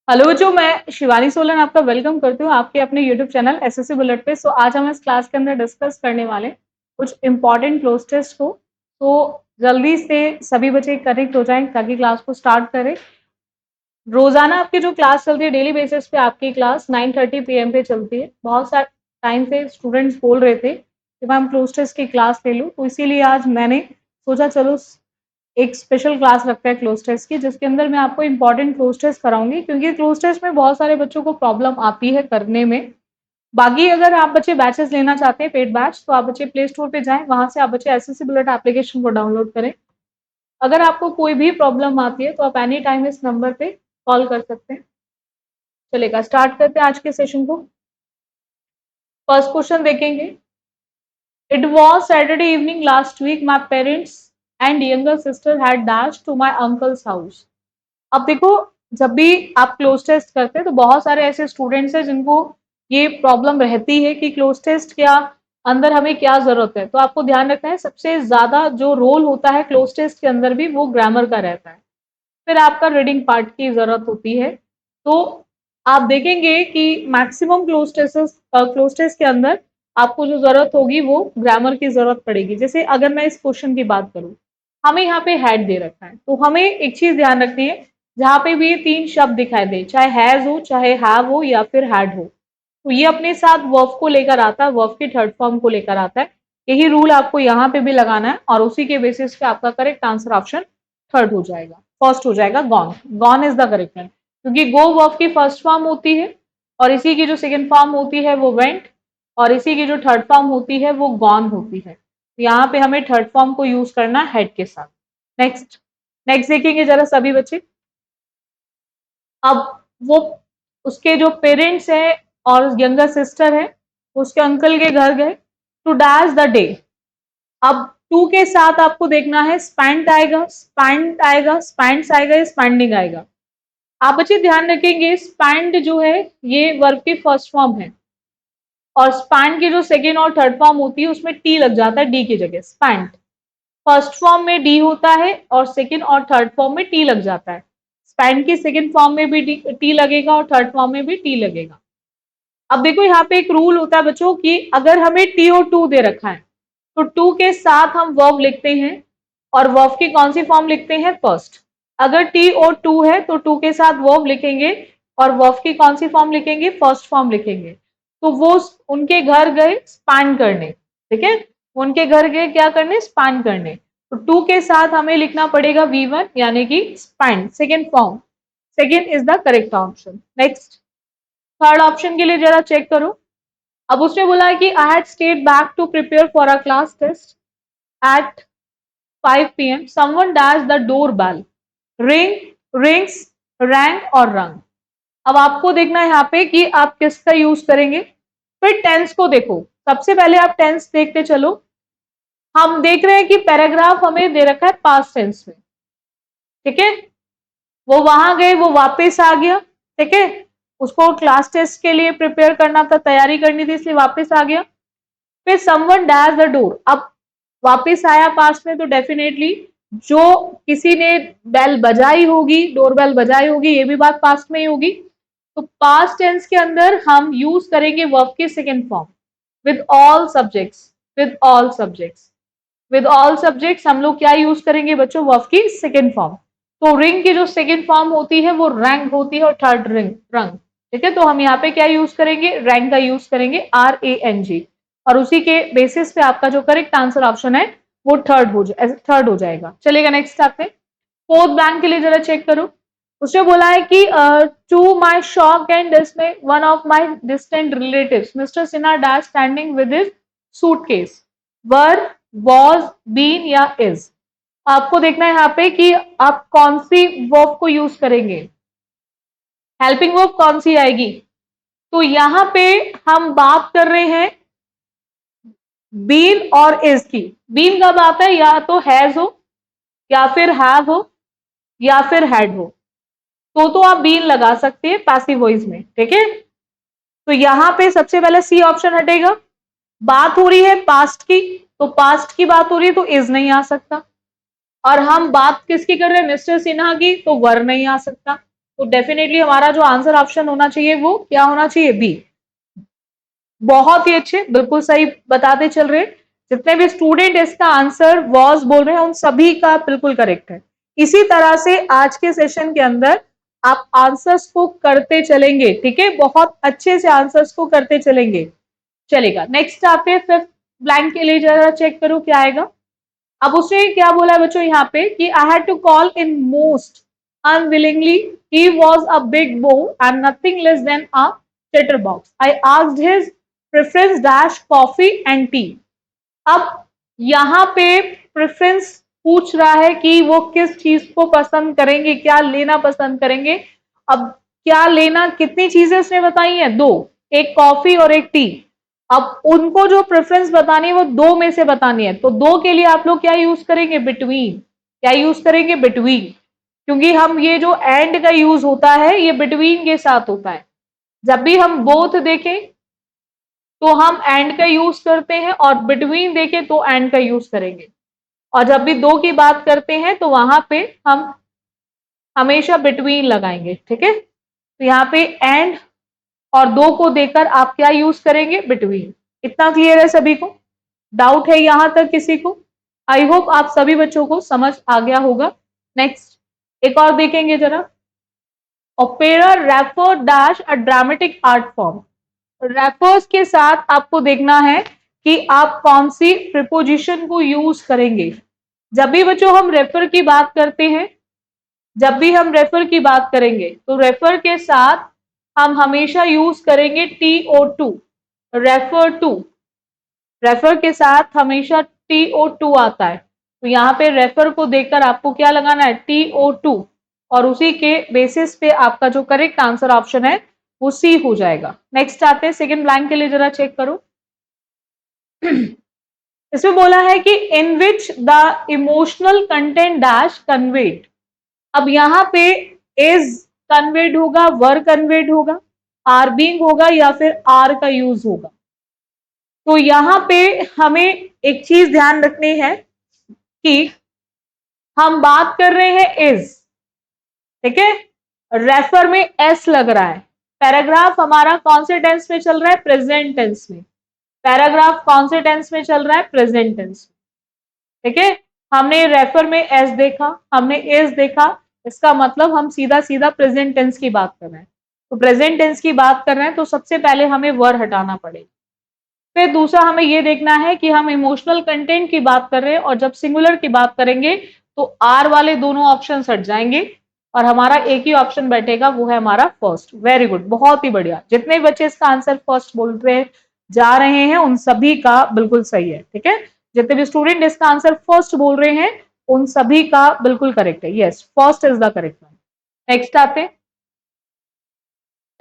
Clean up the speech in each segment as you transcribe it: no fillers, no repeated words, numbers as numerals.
Hello बच्चों, मैं शिवानी सोलन आपका वेलकम करती हूँ आपके अपने यूट्यूब चैनल एसएससी बुलेट पे। आज हम इस क्लास के अंदर डिस्कस करने वाले हैं कुछ इंपॉर्टेंट क्लोज टेस्ट को। तो जल्दी से सभी बच्चे कनेक्ट हो जाएं ताकि क्लास को स्टार्ट करें। रोजाना आपकी जो क्लास चलती है डेली बेसिस पे आपकी क्लास 9:30 PM पे चलती है। बहुत सारे टाइम से स्टूडेंट्स बोल रहे थे कि मैम क्लोज टेस्ट की क्लास ले लूँ, तो इसीलिए आज मैंने सोचा चलो एक स्पेशल क्लास रखते हैं क्लोज टेस्ट की, जिसके अंदर मैं आपको इंपॉर्टेंट क्लोज टेस्ट कराऊंगी, क्योंकि क्लोज टेस्ट में बहुत सारे बच्चों को प्रॉब्लम आती है करने में। बाकी अगर आप बच्चे बैचेस लेना चाहते हैं पेड बैच, तो आप बच्चे प्ले स्टोर पे जाएं, वहां से आप बच्चे एसएससी बुलेट एप्लीकेशन को डाउनलोड करें। अगर आपको कोई भी प्रॉब्लम आती है तो आप एनी टाइम इस नंबर पे कॉल कर सकते हैं। चलेगा, स्टार्ट करते हैं आज के सेशन को। फर्स्ट क्वेश्चन देखेंगे। It was Saturday evening last week, my parents and younger sister had dash to my uncle's house. अब देखो, जब भी आप क्लोज टेस्ट करते हैं तो बहुत सारे ऐसे स्टूडेंट्स हैं जिनको ये प्रॉब्लम रहती है कि क्लोज टेस्ट क्या अंदर हमें क्या जरूरत है। तो आपको ध्यान रखना है, सबसे ज्यादा जो रोल होता है क्लोज टेस्ट के अंदर भी वो ग्रामर का रहता है, फिर आपका रीडिंग पार्ट की जरूरत होती है। तो आप देखेंगे कि मैक्सिमम क्लोज टेस्ट के अंदर आपको जो जरूरत होगी वो ग्रामर की जरूरत पड़ेगी। जैसे अगर मैं इस क्वेश्चन की बात करूं, हमें यहाँ पे हैड दे रखा है, तो हमें एक चीज ध्यान रखनी है, जहां पे भी ये तीन शब्द दिखाई दे, चाहे हैज हो, चाहे हैव हो, या फिर हैड हो, तो ये अपने साथ वर्ब को लेकर आता है, वर्ब की थर्ड फॉर्म को लेकर आता है। यही रूल आपको यहाँ पे भी लगाना है और उसी के बेसिस पे आपका करेक्ट आंसर ऑप्शन थर्ड हो जाएगा, फर्स्ट हो जाएगा, gone. Gone is the correct one, क्योंकि गो वर्ब की फर्स्ट फॉर्म होती है और इसी की जो सेकेंड फॉर्म होती है वो वेंट, और इसी की जो थर्ड फॉर्म होती है वो गॉन होती है। तो यहाँ पे हमें थर्ड फॉर्म को यूज करना है हेड के साथ। नेक्स्ट नेक्स्ट देखेंगे जरा सभी बच्चे। अब वो उसके जो पेरेंट्स हैं और यंगर सिस्टर है, उसके अंकल के घर गए टू डैश द डे। अब टू के साथ आपको देखना है स्पेंट आएगा, स्पेंट आएगा, स्पेंट्स आएगा, स्पेंडिंग आएगा। आप बच्चे ध्यान रखेंगे, स्पेंड जो है ये वर्ब की फर्स्ट फॉर्म है, और स्पेंड की जो सेकेंड और थर्ड फॉर्म होती है उसमें टी लग जाता है, डी की जगह। स्पेंट फर्स्ट फॉर्म में डी होता है और सेकेंड और थर्ड फॉर्म में टी लग जाता है। स्पेंड की सेकेंड फॉर्म में भी टी लगेगा और थर्ड फॉर्म में भी टी लगेगा। अब देखो, यहाँ पे एक रूल होता है बच्चों कि अगर हमें टी और टू दे रखा है तो टू के साथ हम वर्ब लिखते हैं, और वर्ब की कौन सी फॉर्म लिखते हैं, फर्स्ट। अगर टी और टू है तो टू के साथ वर्ब लिखेंगे और वर्ब की कौन सी फॉर्म लिखेंगे, फर्स्ट फॉर्म लिखेंगे। तो वो उनके घर गए स्पान करने, ठीक है, उनके घर गए क्या करने, स्पान करने। तो टू के साथ हमें लिखना पड़ेगा V1, यानी कि span, second form. Second is the correct option. Next, third option के लिए जरा चेक करो। अब उसने बोला है कि I had stayed back to prepare for a class test at 5 PM. Someone dashed the doorbell. Ring, rings, rang और rung. अब आपको देखना है यहाँ पे कि आप किसका यूज करेंगे। फिर टेंस को देखो, सबसे पहले आप टेंस देखते चलो। हम देख रहे हैं कि पैराग्राफ हमें दे रखा है पास्ट टेंस में, ठीक है। वो वहां गए, वो वापस आ गया, ठीक है, उसको क्लास टेस्ट के लिए प्रिपेयर करना था, तैयारी करनी थी, इसलिए वापस आ गया। फिर समवन डैश द डोर, अब वापस आया पास्ट में, तो डेफिनेटली जो किसी ने बेल बजाई होगी, डोर बेल बजाई होगी, ये भी बात पास्ट में ही होगी। तो पास्ट टेंस के अंदर हम यूज करेंगे वर्ब की second form, with all subjects. With all subjects, with all subjects हम लोग क्या यूज करेंगे बच्चों, वर्ब की सेकेंड फॉर्म। तो रिंग की जो सेकेंड फॉर्म होती है वो रैंक होती है, और थर्ड रिंग, रंग, ठीक है। तो हम यहाँ पे क्या यूज करेंगे, रैंक का यूज करेंगे, RANG, और उसी के बेसिस पे आपका जो करेक्ट आंसर ऑप्शन है वो थर्ड हो जाएगा। चलेगा, नेक्स्ट आते। फोर्थ बैंक के लिए जरा चेक करो। उसने बोला है कि to my shock and dismay one of my distant relatives mister Sinha dash standing with his suitcase, were, was, been या इज। आपको देखना है यहाँ पे कि आप कौन सी वर्ब को यूज करेंगे, हेल्पिंग वर्ब कौन सी आएगी। तो यहाँ पे हम बात कर रहे हैं बीन और इज की। बीन कब आता है, या तो हैज हो, या फिर हैव हो, या फिर हैड हो, तो आप बीन लगा सकते हैं पैसिव वॉइस में, ठीक है। तो यहां पे सबसे पहले सी ऑप्शन हटेगा। बात हो रही है पास्ट की, तो पास्ट की बात हो रही है तो इज नहीं आ सकता, और हम बात किसकी कर रहे हैं, मिस्टर सिन्हा की, तो वर नहीं आ सकता। तो डेफिनेटली हमारा जो आंसर ऑप्शन होना चाहिए वो क्या होना चाहिए, बी। बहुत ही अच्छे, बिल्कुल सही बताते चल रहे। जितने भी स्टूडेंट इसका आंसर वॉज बोल रहे हैं उन सभी का बिल्कुल करेक्ट है। इसी तरह से आज के सेशन के अंदर आप आंसर्स को करते चलेंगे, ठीक है, बहुत अच्छे से आंसर्स को करते चलेंगे, चलेगा। नेक्स्ट आते हैं फिफ्थ ब्लैंक के लिए, जरा चेक करो क्या आएगा। अब उसने क्या बोला है बच्चों यहाँ पे कि I had to call in most unwillingly, he was a big bore and nothing less than a chatterbox, I asked his preference dash coffee and tea. अब यहाँ पे प्रेफरेंस पूछ रहा है कि वो किस चीज को पसंद करेंगे, क्या लेना पसंद करेंगे। अब क्या लेना, कितनी चीजें उसने बताई हैं, दो, एक कॉफी और एक टी। अब उनको जो प्रेफरेंस बतानी है वो दो में से बतानी है, तो दो के लिए आप लोग क्या यूज करेंगे, बिटवीन। क्या यूज करेंगे, बिटवीन, क्योंकि हम ये जो एंड का यूज होता है ये बिटवीन के साथ होता है। जब भी हम बोथ देखें तो हम एंड का यूज करते हैं, और बिटवीन देखें तो एंड का यूज करेंगे, और जब भी दो की बात करते हैं तो वहां पे हम हमेशा बिटवीन लगाएंगे, ठीक है। तो यहाँ पे एंड और दो को देकर आप क्या यूज करेंगे, बिटवीन। इतना क्लियर है सभी को? डाउट है यहां तक किसी को? आई होप आप सभी बच्चों को समझ आ गया होगा। नेक्स्ट एक और देखेंगे जरा। Opera refer dash a dramatic art form. Refers के साथ आपको देखना है कि आप कौन सी प्रिपोजिशन को यूज करेंगे। जब भी बच्चों हम रेफर की बात करते हैं, जब भी हम रेफर की बात करेंगे तो रेफर के साथ हम हमेशा यूज करेंगे TO2, रेफर टू। रेफर के साथ हमेशा TO2 आता है, तो यहाँ पे रेफर को देखकर आपको क्या लगाना है, TO2, और उसी के बेसिस पे आपका जो करेक्ट आंसर ऑप्शन है वो सी हो जाएगा। नेक्स्ट आते हैं सेकंड ब्लैंक के लिए, जरा चेक करो। इसमें बोला है कि in which the emotional content dash conveyed. अब यहाँ पे इज कन्वेड होगा, वर कन्वेड होगा, आर बीइंग होगा, या फिर आर का यूज होगा। तो यहाँ पे हमें एक चीज ध्यान रखनी है कि हम बात कर रहे हैं इज, ठीक है, रेफर में एस लग रहा है। पैराग्राफ हमारा कौन से टेंस में चल रहा है, प्रेजेंट टेंस में। पैराग्राफ कौन से टेंस में चल रहा है, प्रेजेंट टेंस में, ठीक है। हमने रेफर में एस देखा, हमने इज देखा, इसका मतलब हम सीधा सीधा प्रेजेंट टेंस की बात कर रहे हैं। तो प्रेजेंट टेंस की बात कर रहे हैं तो सबसे पहले हमें वर हटाना पड़ेगा। फिर दूसरा हमें यह देखना है कि हम इमोशनल कंटेंट की बात कर रहे हैं, और जब सिंगुलर की बात करेंगे तो आर वाले दोनों ऑप्शन हट जाएंगे और हमारा एक ही ऑप्शन बैठेगा, वो है हमारा फर्स्ट। वेरी गुड, बहुत ही बढ़िया। जितने बच्चे इसका आंसर फर्स्ट बोल रहे जा रहे हैं उन सभी का बिल्कुल सही है, ठीक है। जितने भी स्टूडेंट इसका आंसर फर्स्ट बोल रहे हैं उन सभी का बिल्कुल करेक्ट है। Yes, first is the correct one. Next आते हैं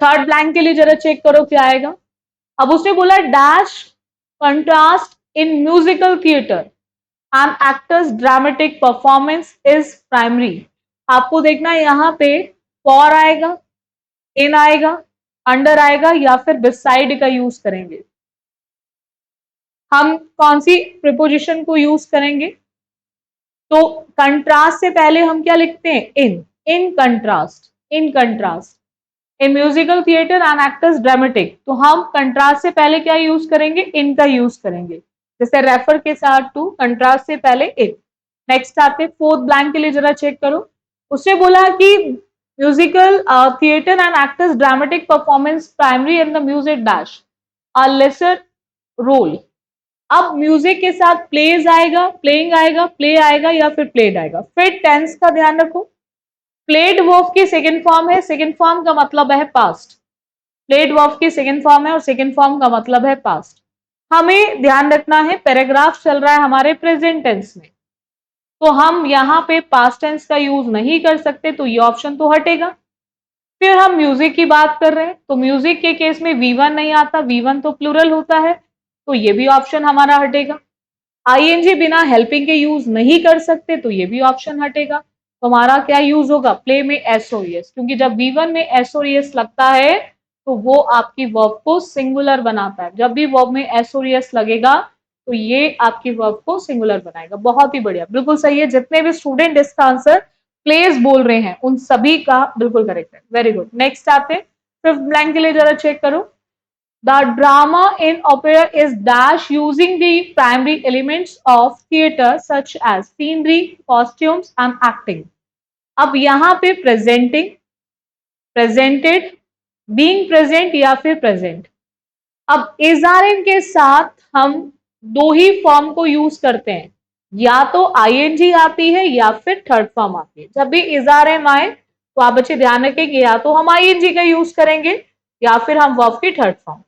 थर्ड ब्लैंक के लिए, जरा चेक करो क्या आएगा। अब उसने बोला dash contrast in musical theatre and actors dramatic performance is primary. आपको देखना है यहाँ पे फॉर आएगा, इन आएगा, अंडर आएगा, या फिर बिसाइड का यूज करेंगे। हम कौन सी प्रिपोजिशन को यूज करेंगे, तो कंट्रास्ट से पहले हम क्या लिखते हैं, in contrast, in contrast in musical theatre and actors dramatic. तो हम कंट्रास्ट से पहले क्या यूज करेंगे, इन का यूज करेंगे, जैसे रेफर के साथ टू, कंट्रास्ट से पहले इन। नेक्स्ट आते फोर्थ ब्लैंक के लिए, जरा चेक करो। उसने बोला कि musical theatre and actors dramatic performance primary in the music dash a lesser role. अब म्यूजिक के साथ प्लेज आएगा, प्लेइंग आएगा, प्ले आएगा, या फिर प्लेड आएगा। फिर टेंस का ध्यान रखो, प्लेड वर्ब की सेकेंड फॉर्म है, सेकेंड फॉर्म का मतलब है पास्ट। प्लेड वर्ब की सेकेंड फॉर्म है और सेकेंड फॉर्म का मतलब है पास्ट। हमें ध्यान रखना है पैराग्राफ चल रहा है हमारे प्रेजेंट टेंस में, तो हम यहाँ पे पास्ट टेंस का यूज नहीं कर सकते, तो ये ऑप्शन तो हटेगा। फिर हम म्यूजिक की बात कर रहे हैं तो म्यूजिक के केस में V1 नहीं आता, V1 तो प्लूरल होता है, तो ये भी ऑप्शन हमारा हटेगा। ING बिना हेल्पिंग के यूज नहीं कर सकते, तो ये भी ऑप्शन हटेगा। तो हमारा क्या यूज होगा, प्ले में SOES, क्योंकि जब V1 में SOES लगता है तो वो आपकी वर्ब को सिंगुलर बनाता है। जब भी वर्ब में SOES लगेगा तो ये आपकी वर्ब को सिंगुलर बनाएगा। बहुत ही बढ़िया, बिल्कुल सही है। जितने भी स्टूडेंट इसका आंसर प्लेस बोल रहे हैं उन सभी का बिल्कुल करेक्ट है। Very good. नेक्स्ट आते हैं फिफ्थ ब्लैंक के लिए, जरा चेक करो। The drama in opera is dash using the primary elements of theatre such as scenery, costumes and acting. अब यहाँ पे प्रेजेंटिंग, प्रेजेंटेड, बीइंग प्रेजेंट या फिर प्रेजेंट। अब इजआरएम के साथ हम दो ही फॉर्म को यूज करते हैं, या तो आईएनजी आती है या फिर थर्ड फॉर्म आती है। जब भी इजआरएम आए तो आप बच्चे ध्यान रखेंगे या तो हम आईएनजी का यूज करेंगे या फिर हम वर्ब की थर्ड फॉर्म।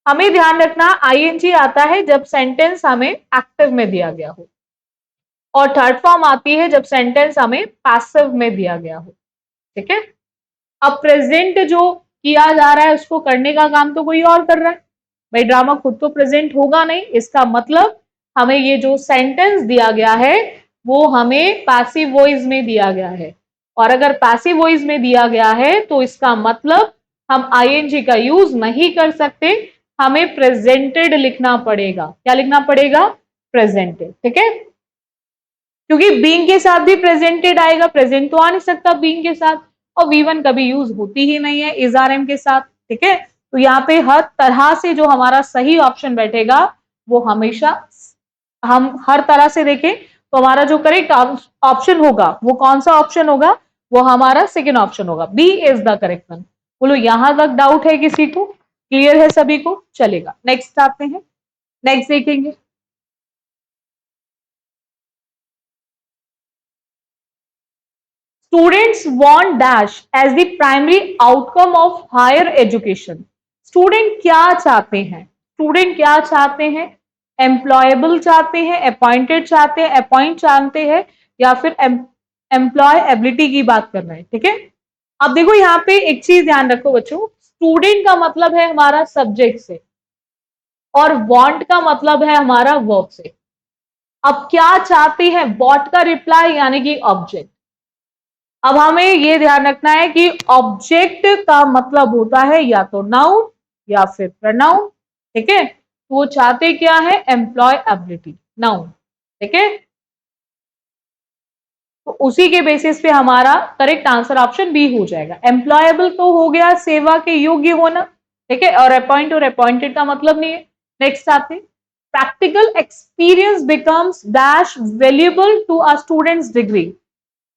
हमें ध्यान रखना आईएनजी आता है जब सेंटेंस हमें एक्टिव में दिया गया हो, और थर्ड फॉर्म आती है जब सेंटेंस हमें पैसिव में दिया गया हो। ठीक है। अब प्रेजेंट जो किया जा रहा है उसको करने का काम तो कोई और कर रहा है। भाई ड्रामा खुद तो प्रेजेंट होगा नहीं, इसका मतलब हमें ये जो सेंटेंस दिया गया है वो हमें पैसिव वॉइस में दिया गया है, और अगर पैसिव वॉइस में दिया गया है तो इसका मतलब हम आईएनजी का यूज नहीं कर सकते, हमें प्रेजेंटेड लिखना पड़ेगा। क्या लिखना पड़ेगा? प्रेजेंटेड। ठीक है, क्योंकि बीइंग के साथ भी प्रेजेंटेड आएगा, प्रेजेंट तो आ नहीं सकता बीइंग के साथ, और वी1 कभी यूज होती ही नहीं है इजआरएम के साथ। ठीक है, तो यहाँ पे हर तरह से जो हमारा सही ऑप्शन बैठेगा वो हमेशा, हम हर तरह से देखें तो हमारा जो करेक्ट ऑप्शन होगा वो कौन सा ऑप्शन होगा? वो हमारा सेकेंड ऑप्शन होगा, B is the correct one. बोलो यहां तक डाउट है किसी को? क्लियर है सभी को? चलेगा, नेक्स्ट आते हैं, नेक्स्ट देखेंगे। Students want dash as the primary outcome of higher education. Student क्या चाहते हैं? स्टूडेंट क्या चाहते हैं? एम्प्लॉयबल चाहते हैं, अपॉइंटेड चाहते हैं, अपॉइंट चाहते हैं, या फिर एम्प्लॉय एबिलिटी की बात कर रहे हैं। ठीक है, अब देखो यहाँ पे एक चीज ध्यान रखो बच्चों, स्टूडेंट का मतलब है हमारा सब्जेक्ट से और वांट का मतलब है हमारा वर्ब से। अब क्या चाहते हैं? वॉट का रिप्लाई यानी कि ऑब्जेक्ट। अब हमें ये ध्यान रखना है कि ऑब्जेक्ट का मतलब होता है या तो नाउन या फिर प्रोनाउन। ठीक है, तो वो चाहते क्या है? Employability, noun. ठीक है, तो उसी के बेसिस पे हमारा करेक्ट आंसर ऑप्शन बी हो जाएगा। एम्प्लॉयबल तो हो गया सेवा के योग्य होना, ठीक है, और अपॉइंट और अपॉइंटेड का मतलब नहीं है। नेक्स्ट आते, practical experience becomes dash valuable to a student's degree.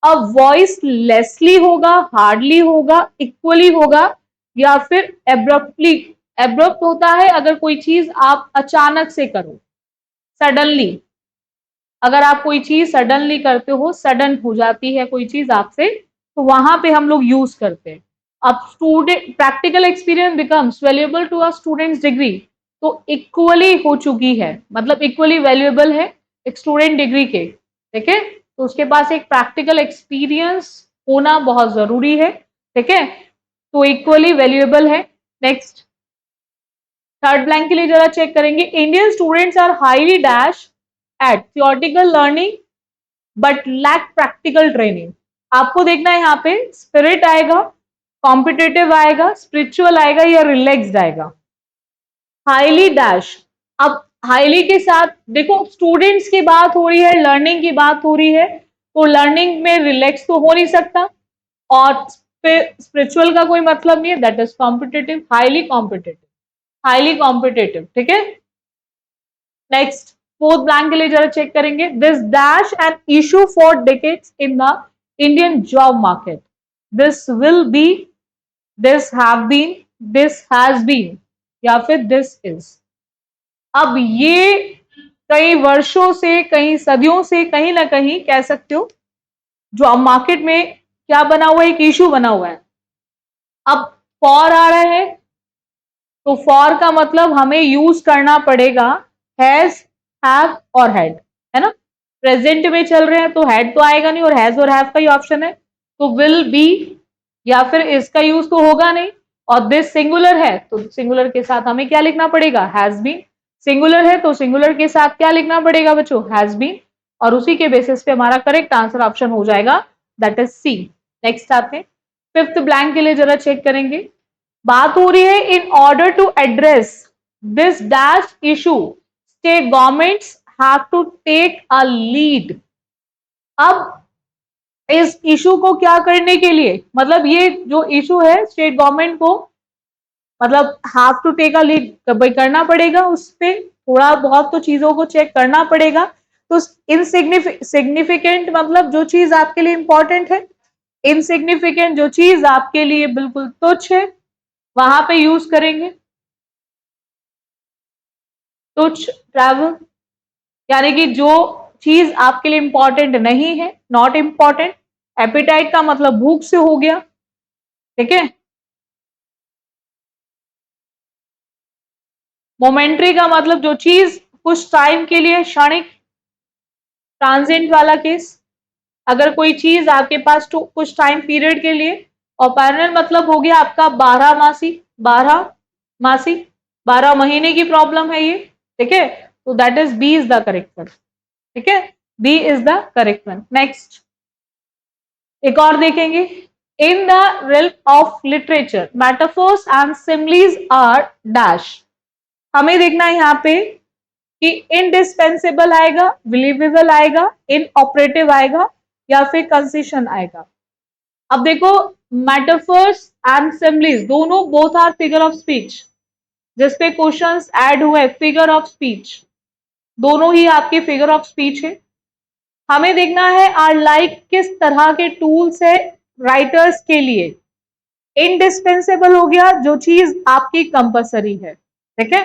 अब वॉइस लेसली होगा, हार्डली होगा, इक्वली होगा, या फिर एब्रप्टली। एब्रप्ट होता है अगर कोई चीज आप अचानक से करो, सडनली। अगर आप कोई चीज सडनली करते हो, सडन हो जाती है कोई चीज आपसे, तो वहां पे हम लोग यूज करते हैं। अब student practical experience becomes valuable to a student's degree, तो इक्वली हो चुकी है, मतलब इक्वली वैल्यूएबल है एक स्टूडेंट डिग्री के। ठीक है, तो उसके पास एक प्रैक्टिकल एक्सपीरियंस होना बहुत जरूरी है। ठीक है, तो इक्वली वैल्यूएबल है। नेक्स्ट, थर्ड ब्लैंक के लिए जरा चेक करेंगे। Indian students are highly dash at theoretical learning but lack practical training. आपको देखना है यहाँ पे स्पिरिट आएगा, कॉम्पिटेटिव आएगा, स्पिरिचुअल आएगा, या रिलैक्स्ड आएगा। हाईली डैश, अब हाईली के साथ देखो स्टूडेंट्स की बात हो रही है, लर्निंग की बात हो रही है, तो लर्निंग में रिलैक्स तो हो नहीं सकता, और स्पिरिचुअल का कोई मतलब नहीं है, that is competitive, highly competitive, highly competitive. ठीक है, नेक्स्ट फोर्थ ब्लैंक के लिए जरा चेक करेंगे। This dash an issue for decades in the Indian job market. This will be, this have been, this has been, या फिर this is. अब ये कई वर्षों से, कई सदियों से, कहीं ना कहीं कह सकते हो जॉब मार्केट में क्या बना हुआ है? एक इशू बना हुआ है। अब फॉर आ रहा है, तो फॉर का मतलब हमें यूज करना पड़ेगा हैज, हैव और हैड, है ना। प्रेजेंट में चल रहे हैं तो हैड तो आएगा नहीं, और हैज और हैव का ही ऑप्शन है, तो विल बी या फिर इसका यूज तो होगा नहीं। और दिस सिंगुलर है तो सिंगुलर के साथ हमें क्या लिखना पड़ेगा? Has been. सिंगुलर है तो सिंगुलर के साथ क्या लिखना पड़ेगा बच्चों? हैज बीन, और उसी के बेसिस पे हमारा करेक्ट आंसर ऑप्शन हो जाएगा, दैट इज सी। नेक्स्ट आते हैं, फिफ्थ ब्लैंक के लिए जरा चेक करेंगे। बात हो रही है in order to address this dash issue state governments have to take a lead. अब इस इशू को क्या करने के लिए, मतलब ये जो इशू है स्टेट गवर्नमेंट को मतलब have to take a lead करना पड़ेगा, उस पे थोड़ा बहुत तो चीजों को चेक करना पड़ेगा। तो इनसिग्निफिकेंट मतलब जो चीज आपके लिए इंपॉर्टेंट है, इनसिग्निफिकेंट जो चीज आपके लिए बिल्कुल तुच्छ है, वहां पे यूज करेंगे तुच्छ ट्रैवल, यानी कि जो चीज आपके लिए इंपॉर्टेंट नहीं है, नॉट इंपॉर्टेंट। एपिटाइट का मतलब भूख से हो गया, ठीक है। मोमेंट्री का मतलब जो चीज कुछ टाइम के लिए, क्षणिक, ट्रांजिएंट वाला केस। अगर कोई चीज आपके पास कुछ टाइम पीरियड के लिए, और पैरेलल मतलब हो गया आपका 12 मासी, 12 मासी, 12 महीने की प्रॉब्लम है ये, ठीक है। तो that is B is the correct one, ठीक है, B is the correct one. Next एक और देखेंगे। In the realm of literature metaphors and similes are dash. हमें देखना है यहाँ पे कि इनडिस्पेंसेबल आएगा, बिलीवेबल आएगा, इनऑपरेटिव आएगा, या फिर कंसीशन आएगा। अब देखो, मेटाफर्स एंड सिमिलीज दोनों both are figure of speech, जिसपे क्वेश्चंस ऐड हुए फिगर ऑफ स्पीच, दोनों ही आपके फिगर ऑफ स्पीच है। हमें देखना है आर लाइक किस तरह के टूल्स है राइटर्स के लिए। इनडिस्पेंसेबल हो गया जो चीज आपकी कंपलसरी है, ठीक है।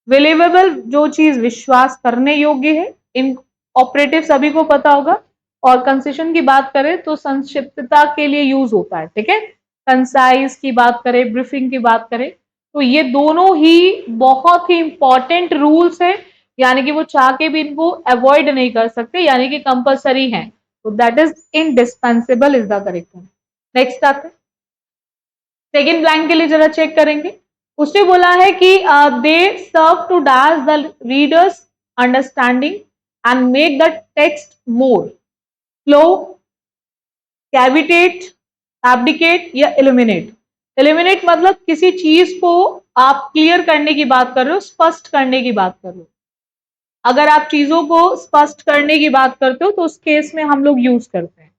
बिलीवेबल जो चीज विश्वास करने योग्य है, इन ऑपरेटिव सभी को पता होगा। और कंसेशन की बात करें तो संक्षिप्तता के लिए यूज होता है, ठीक है। कंसाइज की बात करें, ब्रीफिंग की बात करें, तो ये दोनों ही बहुत ही इंपॉर्टेंट रूल्स है, यानी कि वो चाह के भी इनको अवॉइड नहीं कर सकते, यानी कि कंपलसरी है। तो that is indispensable is the correct one. Next आते हैं सेकेंड ब्लैंक के लिए, जरा चेक करेंगे। उसने बोला है कि they serve to dash the readers understanding and make the text more flow, cavitate, abdicate या इल्यूमिनेट। इल्यूमिनेट मतलब किसी चीज को आप क्लियर करने की बात कर रहे हो, स्पष्ट करने की बात कर रहे हो। अगर आप चीजों को स्पष्ट करने की बात करते हो तो उस केस में हम लोग यूज करते हैं।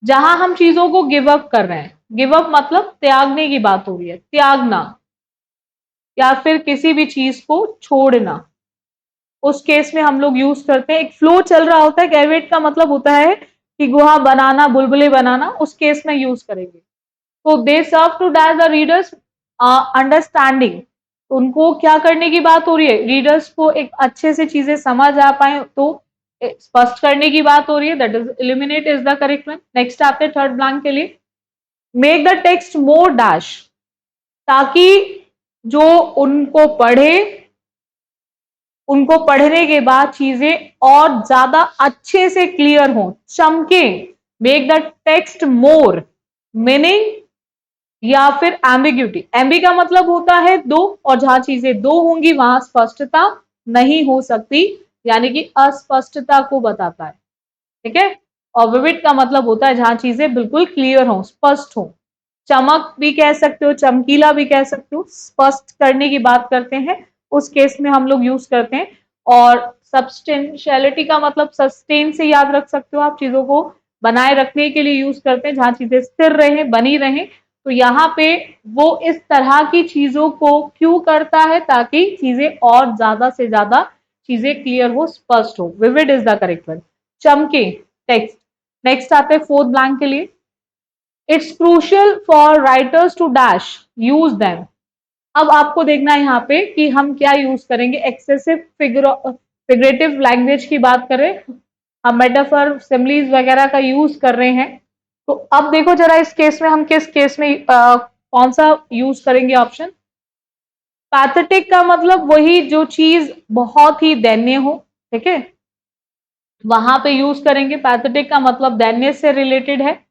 जहां हम चीजों को गिव अप कर रहे हैं, गिव अप मतलब त्यागने की बात हो रही है, त्यागना, या फिर किसी भी चीज को छोड़ना, उस केस में हम लोग यूज करते हैं। एक फ्लो चल रहा होता है, कैविट का मतलब होता है कि गुहा बनाना, बुलबुले बनाना, उस केस में यूज करेंगे। तो they serve to dash the readers understanding, उनको क्या करने की बात हो रही है, रीडर्स को एक अच्छे से चीजें समझ आ पाए, तो स्पष्ट करने की बात हो रही है, that is illuminate is the correct one. Next आते हैं थर्ड ब्लैंक के लिए। Make the text more dash, ताकि जो उनको पढ़े, उनको पढ़ने के बाद चीजें और ज्यादा अच्छे से क्लियर हो, चमके। Make the text more, meaning या फिर एम्बिग्यूटी। एम्बी का मतलब होता है दो, और जहां चीजें दो होंगी वहां स्पष्टता नहीं हो सकती, यानी कि अस्पष्टता को बताता है, ठीक है। और विविड का मतलब होता है जहां चीजें बिल्कुल क्लियर हो, स्पष्ट हो। चमक भी कह सकते हो, चमकीला भी कह सकते हो, स्पष्ट करने की बात करते हैं, उस केस में हम लोग यूज करते हैं। और सब्सटेंशियलिटी का मतलब सस्टेन से याद रख सकते हो आप, चीजों को बनाए रखने के लिए यूज करते हैं, जहां चीजें स्थिर रहे, बनी रहे। तो यहाँ पे वो इस तरह की चीजों को क्यों करता है, ताकि चीजें और ज्यादा से ज्यादा चीजें क्लियर हो, स्पष्ट हो। Vivid is the correct word, चमके टेक्स्ट। नेक्स्ट आते हैं फोर्थ ब्लैंक के लिए। It's crucial for writers to dash use them. अब आपको देखना है यहाँ पे कि हम क्या यूज करेंगे। एक्सेसिव फिगरेटिव लैंग्वेज की बात करें, हम मेटाफर, सिमिलीज वगैरह का यूज कर रहे हैं। तो अब देखो जरा इस केस में हम किस केस में कौन सा यूज करेंगे ऑप्शन। पैथेटिक का मतलब वही जो चीज बहुत ही दयनीय हो, ठीक है, वहां पे यूज करेंगे। पैथेटिक का मतलब दैन्य से रिलेटेड है।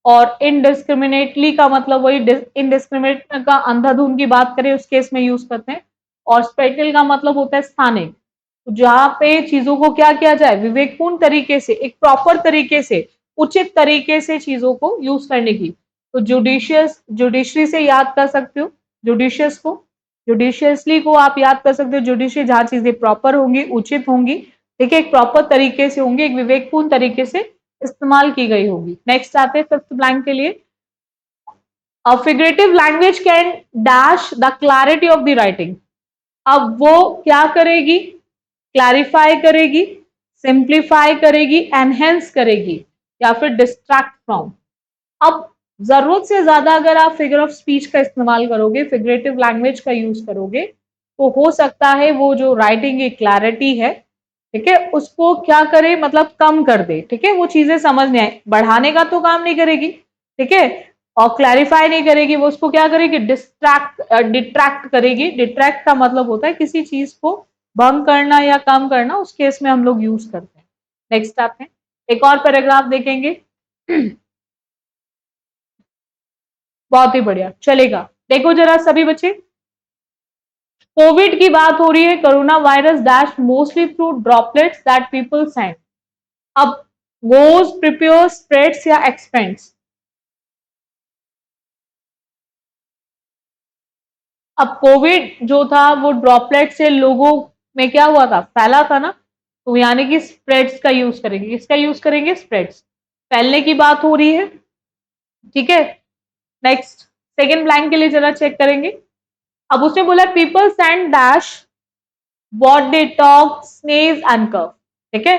और इनडिस्क्रिमिनेटली का मतलब वही इनडिस्क्रिमिनेट का अंधाधुंध की बात करें उस केस में यूज करते हैं। और स्पेटियल का मतलब होता है स्थानिक, तो जहां पे चीजों को क्या किया जाए, विवेकपूर्ण तरीके से, एक प्रॉपर तरीके से, उचित तरीके से चीजों को यूज करने की। तो जुडिशियस, जुडिशरी से याद कर सकते हो, जुडिशियस को, जुडिशियसली को आप याद कर सकते हो, जुडिशरी जहां चीजें प्रॉपर होंगी, उचित होंगी, ठीक है, एक प्रॉपर तरीके से होंगे, एक विवेकपूर्ण तरीके से इस्तेमाल की गई होगी। नेक्स्ट आते हैं फिफ्थ ब्लैंक के लिए। A figurative language can dash the clarity of the writing. अब वो क्या करेगी? क्लैरिफाई करेगी, सिंप्लीफाई करेगी, एनहेंस करेगी या फिर डिस्ट्रैक्ट फ्रॉम। अब जरूरत से ज्यादा अगर आप फिगर ऑफ स्पीच का इस्तेमाल करोगे, फिगरेटिव लैंग्वेज का यूज करोगे, तो हो सकता है वो जो राइटिंग की क्लैरिटी है, ठीक है, उसको क्या करे, मतलब कम कर दे, ठीक है, वो चीजें समझ नहीं आए, बढ़ाने का तो काम नहीं करेगी, ठीक है, और क्लैरिफाई नहीं करेगी, वो उसको क्या करेगी, डिट्रैक्ट करेगी। डिट्रैक्ट का मतलब होता है किसी चीज को भंग करना या कम करना, उस केस में हम लोग यूज करते हैं। नेक्स्ट आते हैं, एक और पैराग्राफ देखेंगे। बहुत ही बढ़िया, चलेगा। देखो जरा सभी बच्चे, कोविड की बात हो रही है, corona virus dash mostly through droplets that people send. अब गोज, प्रिपेयर, स्प्रेड्स या एक्सपेंड्स। अब कोविड जो था वो ड्रॉपलेट से लोगों में क्या हुआ था, फैला था ना, तो यानी कि स्प्रेड्स का यूज करेंगे। किसका यूज करेंगे? स्प्रेड्स, फैलने की बात हो रही है, ठीक है। नेक्स्ट, सेकेंड ब्लैंक के लिए जरा चेक करेंगे। अब उसने बोला people send dash what they talk, sneeze and cough, ठीक है।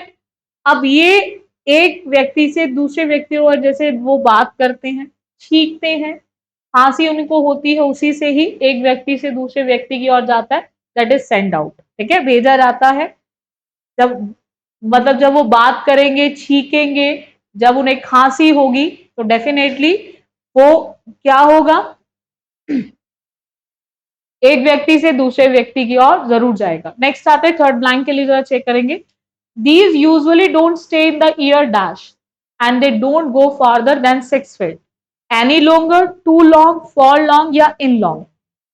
अब ये एक व्यक्ति से दूसरे व्यक्ति और जैसे वो बात करते हैं, छींकते हैं, खांसी उनको होती है, उसी से ही एक व्यक्ति से दूसरे व्यक्ति की ओर जाता है, दैट इज सेंड आउट, ठीक है, भेजा जाता है। जब मतलब जब वो बात करेंगे, छींकेंगे, जब उन्हें खांसी होगी, तो डेफिनेटली वो क्या होगा, एक व्यक्ति से दूसरे व्यक्ति की ओर जरूर जाएगा। नेक्स्ट आते हैं थर्ड ब्लैंक के लिए, जरा चेक करेंगे। These usually don't stay in the ear dash and they don't go farther than 6 feet. Any longer, too long, for long या in long.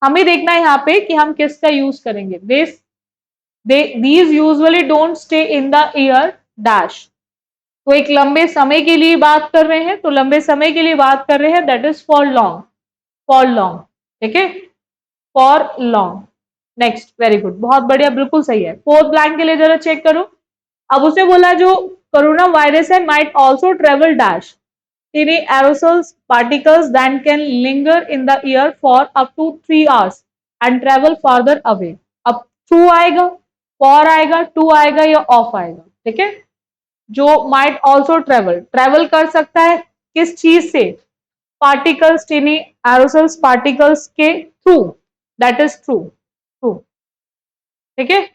हमें देखना है यहाँ पे कि हम किसका यूज करेंगे। These usually don't stay in the ear dash. तो एक लंबे समय के लिए बात कर रहे हैं, तो लंबे समय के लिए बात कर रहे हैं, that is for long, for long, ठीक है, for long. Next, very good, बहुत बढ़िया, बिल्कुल सही है। फोर्थ ब्लैंक के लिए जरा चेक करो। अब उसे बोला जो कोरोना वायरस है might also travel dash in aerosols particles that can linger in the ear for up to 3 hours and travel farther away. अब थ्रू आएगा, फॉर आएगा, टू आएगा या ऑफ आएगा, ठीक है। जो माइट ऑल्सो ट्रेवल, ट्रेवल कर सकता है किस चीज से, पार्टिकल्स, टीनी एरोसल्स पार्टिकल्स के through, that is through, through, ठीक है।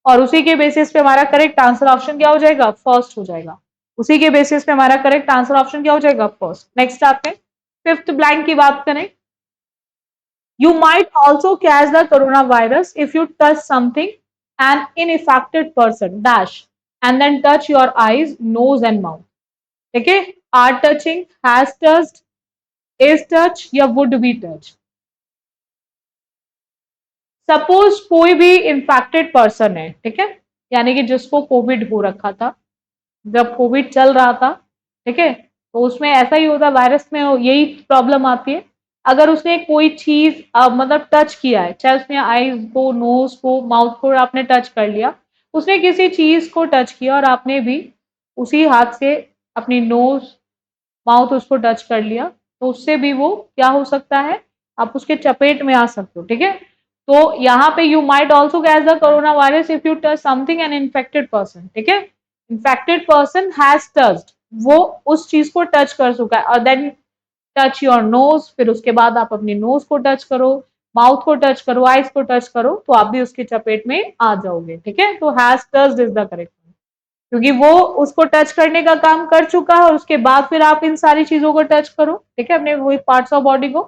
और उसी के बेसिस पे हमारा करेक्ट आंसर ऑप्शन क्या हो जाएगा, फर्स्ट हो जाएगा। उसी के बेसिस पे हमारा करेक्ट आंसर ऑप्शन क्या हो जाएगा, फर्स्ट। नेक्स्ट आते हैं, फिफ्थ ब्लैंक की बात करें। You might also catch the corona virus if you touch something an infected person dash and then touch your eyes, nose and mouth, ठीक है। Are touching, has touched, is touch या would be touch. Suppose कोई भी infected person है, ठीक है, यानी कि जिसको कोविड हो रखा था, जब कोविड चल रहा था, ठीक है, तो उसमें ऐसा ही होता है, वायरस में यही प्रॉब्लम आती है। अगर उसने कोई चीज मतलब टच किया है, चाहे उसने आईज को, नोज को, माउथ को आपने टच कर लिया, उसने किसी चीज को टच किया और आपने भी उसी हाथ से अपनी नोज, माउथ उसको टच कर लिया, तो उससे भी वो क्या हो सकता है, आप उसके चपेट में आ सकते हो, ठीक है। तो यहाँ पे you might also catch the corona virus if you touch something an infected person, ठीक है। इन्फेक्टेड पर्सन हैज टच्ड, वो उस चीज को टच कर चुका है, और देन टच योर नोज, फिर उसके बाद आप अपनी नोज को टच करो, माउथ को टच करो, आइज को टच करो, तो आप भी उसके चपेट में आ जाओगे, ठीक है। तो has touched is the correct, क्योंकि वो उसको टच करने का काम कर चुका है और उसके बाद फिर आप इन सारी चीजों को टच करो, ठीक है, अपने वही पार्ट्स ऑफ बॉडी को,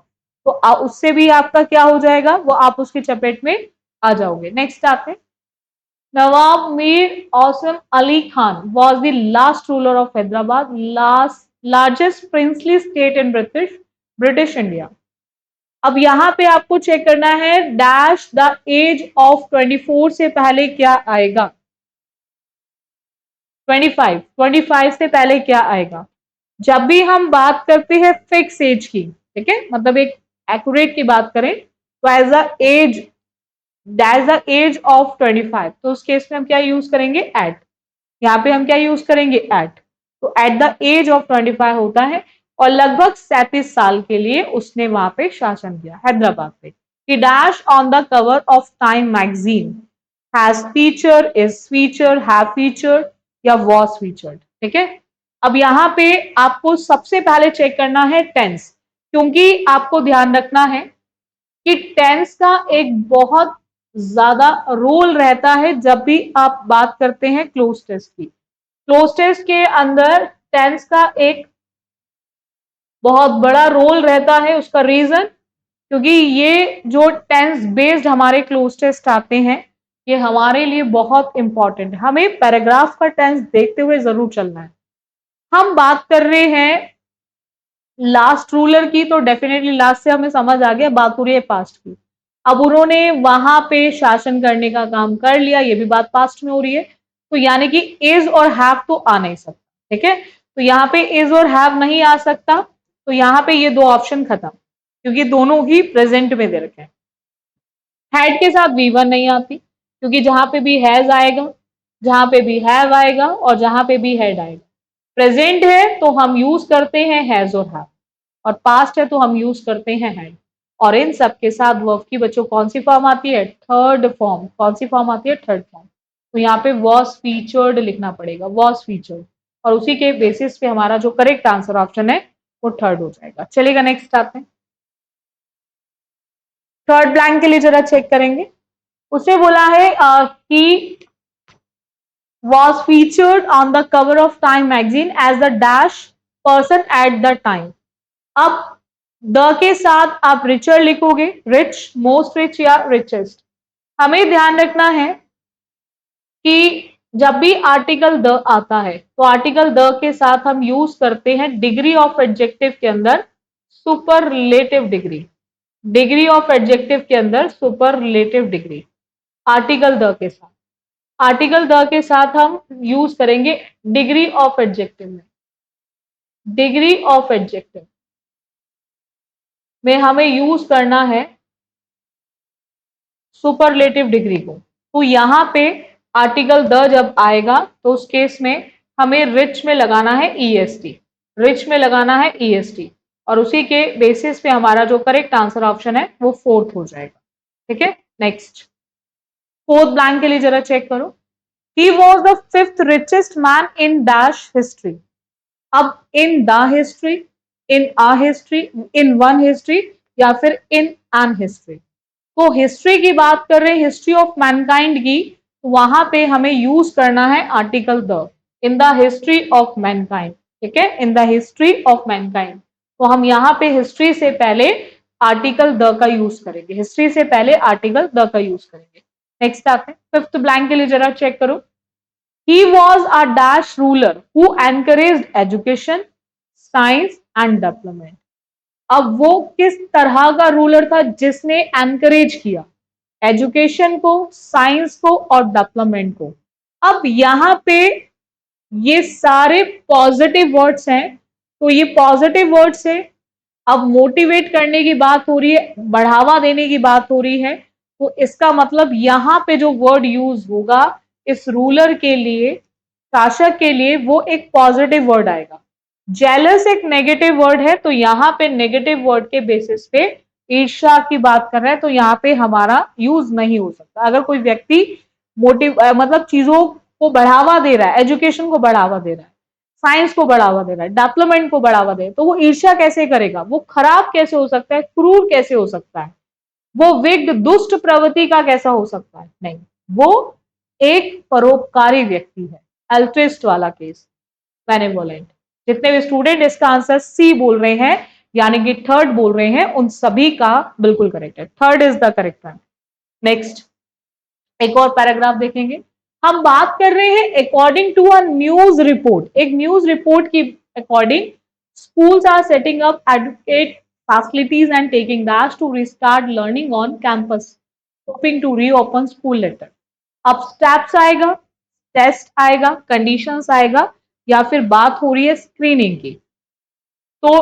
तो उससे भी आपका क्या हो जाएगा, वो आप उसकी चपेट में आ जाओगे। नेक्स्ट आते हैं, Nawab Mir Osman Ali Khan was the last ruler of Hyderabad, largest princely state in British India. अब यहाँ पे आपको चेक करना है, डैश द एज ऑफ 24 से पहले क्या आएगा, 25 से पहले क्या आएगा। जब भी हम बात करते हैं फिक्स एज की, ठीक है, मतलब एक एक्यूरेट की बात करें, तो as a age, that the age of 25, तो उस केस में हम क्या यूज करेंगे, एट। यहाँ पे हम क्या यूज करेंगे, एट। तो एट द एज ऑफ 25 होता है और लगभग 37 साल के लिए उसने वहां पे शासन किया हैदराबाद पे। He dash on the cover of Time magazine has featured, is featured, have featured या was featured। ठीक है, अब यहाँ पे आपको सबसे पहले चेक करना है टेंस, क्योंकि आपको ध्यान रखना है कि टेंस का एक बहुत ज्यादा रोल रहता है जब भी आप बात करते हैं क्लोज टेस्ट की। क्लोज टेस्ट के अंदर टेंस का एक बहुत बड़ा रोल रहता है। उसका रीजन, क्योंकि ये जो टेंस बेस्ड हमारे क्लोज टेस्ट आते हैं ये हमारे लिए बहुत इंपॉर्टेंट है। हमें पैराग्राफ का टेंस देखते हुए जरूर चलना है। हम बात कर रहे हैं लास्ट रूलर की, तो डेफिनेटली लास्ट से हमें समझ आ गया, बात हो रही है पास्ट की। अब उन्होंने वहां पे शासन करने का काम कर लिया, ये भी बात पास्ट में हो रही है, तो यानी कि इज और हैव तो आ नहीं सकता। ठीक है, तो यहाँ पे इज और हैव नहीं आ सकता, तो यहाँ पे ये दो ऑप्शन खत्म, क्योंकि दोनों ही प्रेजेंट में दे रखे हैं। हैड के साथ वी वन नहीं आती, क्योंकि जहां पे भी हैज आएगा, जहां पे भी हैव आएगा और जहां पे भी हैड आएगा। प्रेजेंट है तो हम यूज करते हैं हैज और हैव, और पास्ट है तो हम यूज करते हैं हैड। और इन सब के साथ वर्ब की बच्चों कौन सी फॉर्म आती है? Third form. कौन सी फॉर्म आती है? Third form. तो यहाँ पे वॉज फीचर्ड लिखना पड़ेगा, वॉज फीचर्ड, और उसी के बेसिस पे हमारा जो करेक्ट आंसर ऑप्शन है वो थर्ड हो जाएगा। चलेगा, नेक्स्ट आते हैं। थर्ड ब्लैंक के लिए जरा चेक करेंगे। उसने बोला है कि was featured on the cover of Time magazine as the dash person at the time। अब द के साथ आप रिचर लिखोगे, रिच, मोस्ट रिच या रिचेस्ट। हमें ध्यान रखना है कि जब भी आर्टिकल द आता है तो आर्टिकल द के साथ हम यूज करते हैं डिग्री ऑफ एडजेक्टिव के अंदर superlative degree. Degree of adjective के अंदर सुपरलेटिव डिग्री आर्टिकल द के साथ। आर्टिकल द के साथ हम यूज करेंगे डिग्री ऑफ एडजेक्टिव में। डिग्री ऑफ एडजेक्टिव में हमें यूज करना है सुपरलेटिव डिग्री को। तो यहां पे आर्टिकल द जब आएगा तो उस केस में हमें रिच में लगाना है ईएसटी। रिच में लगाना है ईएसटी, और उसी के बेसिस पे हमारा जो करेक्ट आंसर ऑप्शन है वो फोर्थ हो जाएगा। ठीक है, नेक्स्ट। फोर्थ ब्लैंक के लिए जरा चेक करो। He was the fifth richest man in dash history. अब in the history, in a history, in one history या फिर इन एन हिस्ट्री। तो हिस्ट्री की बात कर रहे हैं, हिस्ट्री ऑफ मैनकाइंड की, तो वहां पे हमें यूज करना है article the, in the history of Mankind. ठीक है, इन द हिस्ट्री ऑफ मैनकाइंड। तो हम यहाँ पे हिस्ट्री से पहले आर्टिकल द का यूज करेंगे, हिस्ट्री से पहले आर्टिकल द का यूज करेंगे। नेक्स्ट आते हैं, फिफ्थ ब्लैंक के लिए जरा चेक करो। He was a dash ruler who encouraged education, science and development। अब वो किस तरह का रूलर था जिसने एनकरेज किया एजुकेशन को, साइंस को और डेवलपमेंट को। अब यहाँ पे ये सारे पॉजिटिव वर्ड्स हैं, तो ये पॉजिटिव वर्ड्स है। अब मोटिवेट करने की बात हो रही है, बढ़ावा देने की बात हो रही है, तो इसका मतलब यहाँ पे जो वर्ड यूज होगा इस रूलर के लिए, शासक के लिए, वो एक पॉजिटिव वर्ड आएगा। जेलस एक नेगेटिव वर्ड है, तो यहाँ पे नेगेटिव वर्ड के बेसिस पे ईर्ष्या की बात कर रहे हैं, तो यहाँ पे हमारा यूज नहीं हो सकता। अगर कोई व्यक्ति मतलब चीजों को बढ़ावा दे रहा है, एजुकेशन को बढ़ावा दे रहा है, साइंस को बढ़ावा दे रहा है, डेवलपमेंट को बढ़ावा दे, तो वो ईर्ष्या कैसे करेगा? वो खराब कैसे हो सकता है? क्रूर कैसे हो सकता है? वो विघ्न दुष्ट प्रवृत्ति का कैसा हो सकता है? नहीं, वो एक परोपकारी व्यक्ति है। अल्ट्रिस्ट वाला केस, बेनेवोलेंट। जितने भी स्टूडेंट इसका आंसर सी बोल रहे हैं यानी कि थर्ड बोल रहे हैं, उन सभी का बिल्कुल करेक्ट है। Third is the correct answer. Next, एक और पैराग्राफ देखेंगे। हम बात कर रहे हैं according to a news report. एक न्यूज रिपोर्ट की according schools are setting up adequate facilities and taking dash to restart learning on campus, hoping to reopen school later। अब स्टेप्स आएगा, टेस्ट आएगा, कंडीशंस आएगा, या फिर बात हो रही है स्क्रीनिंग की। तो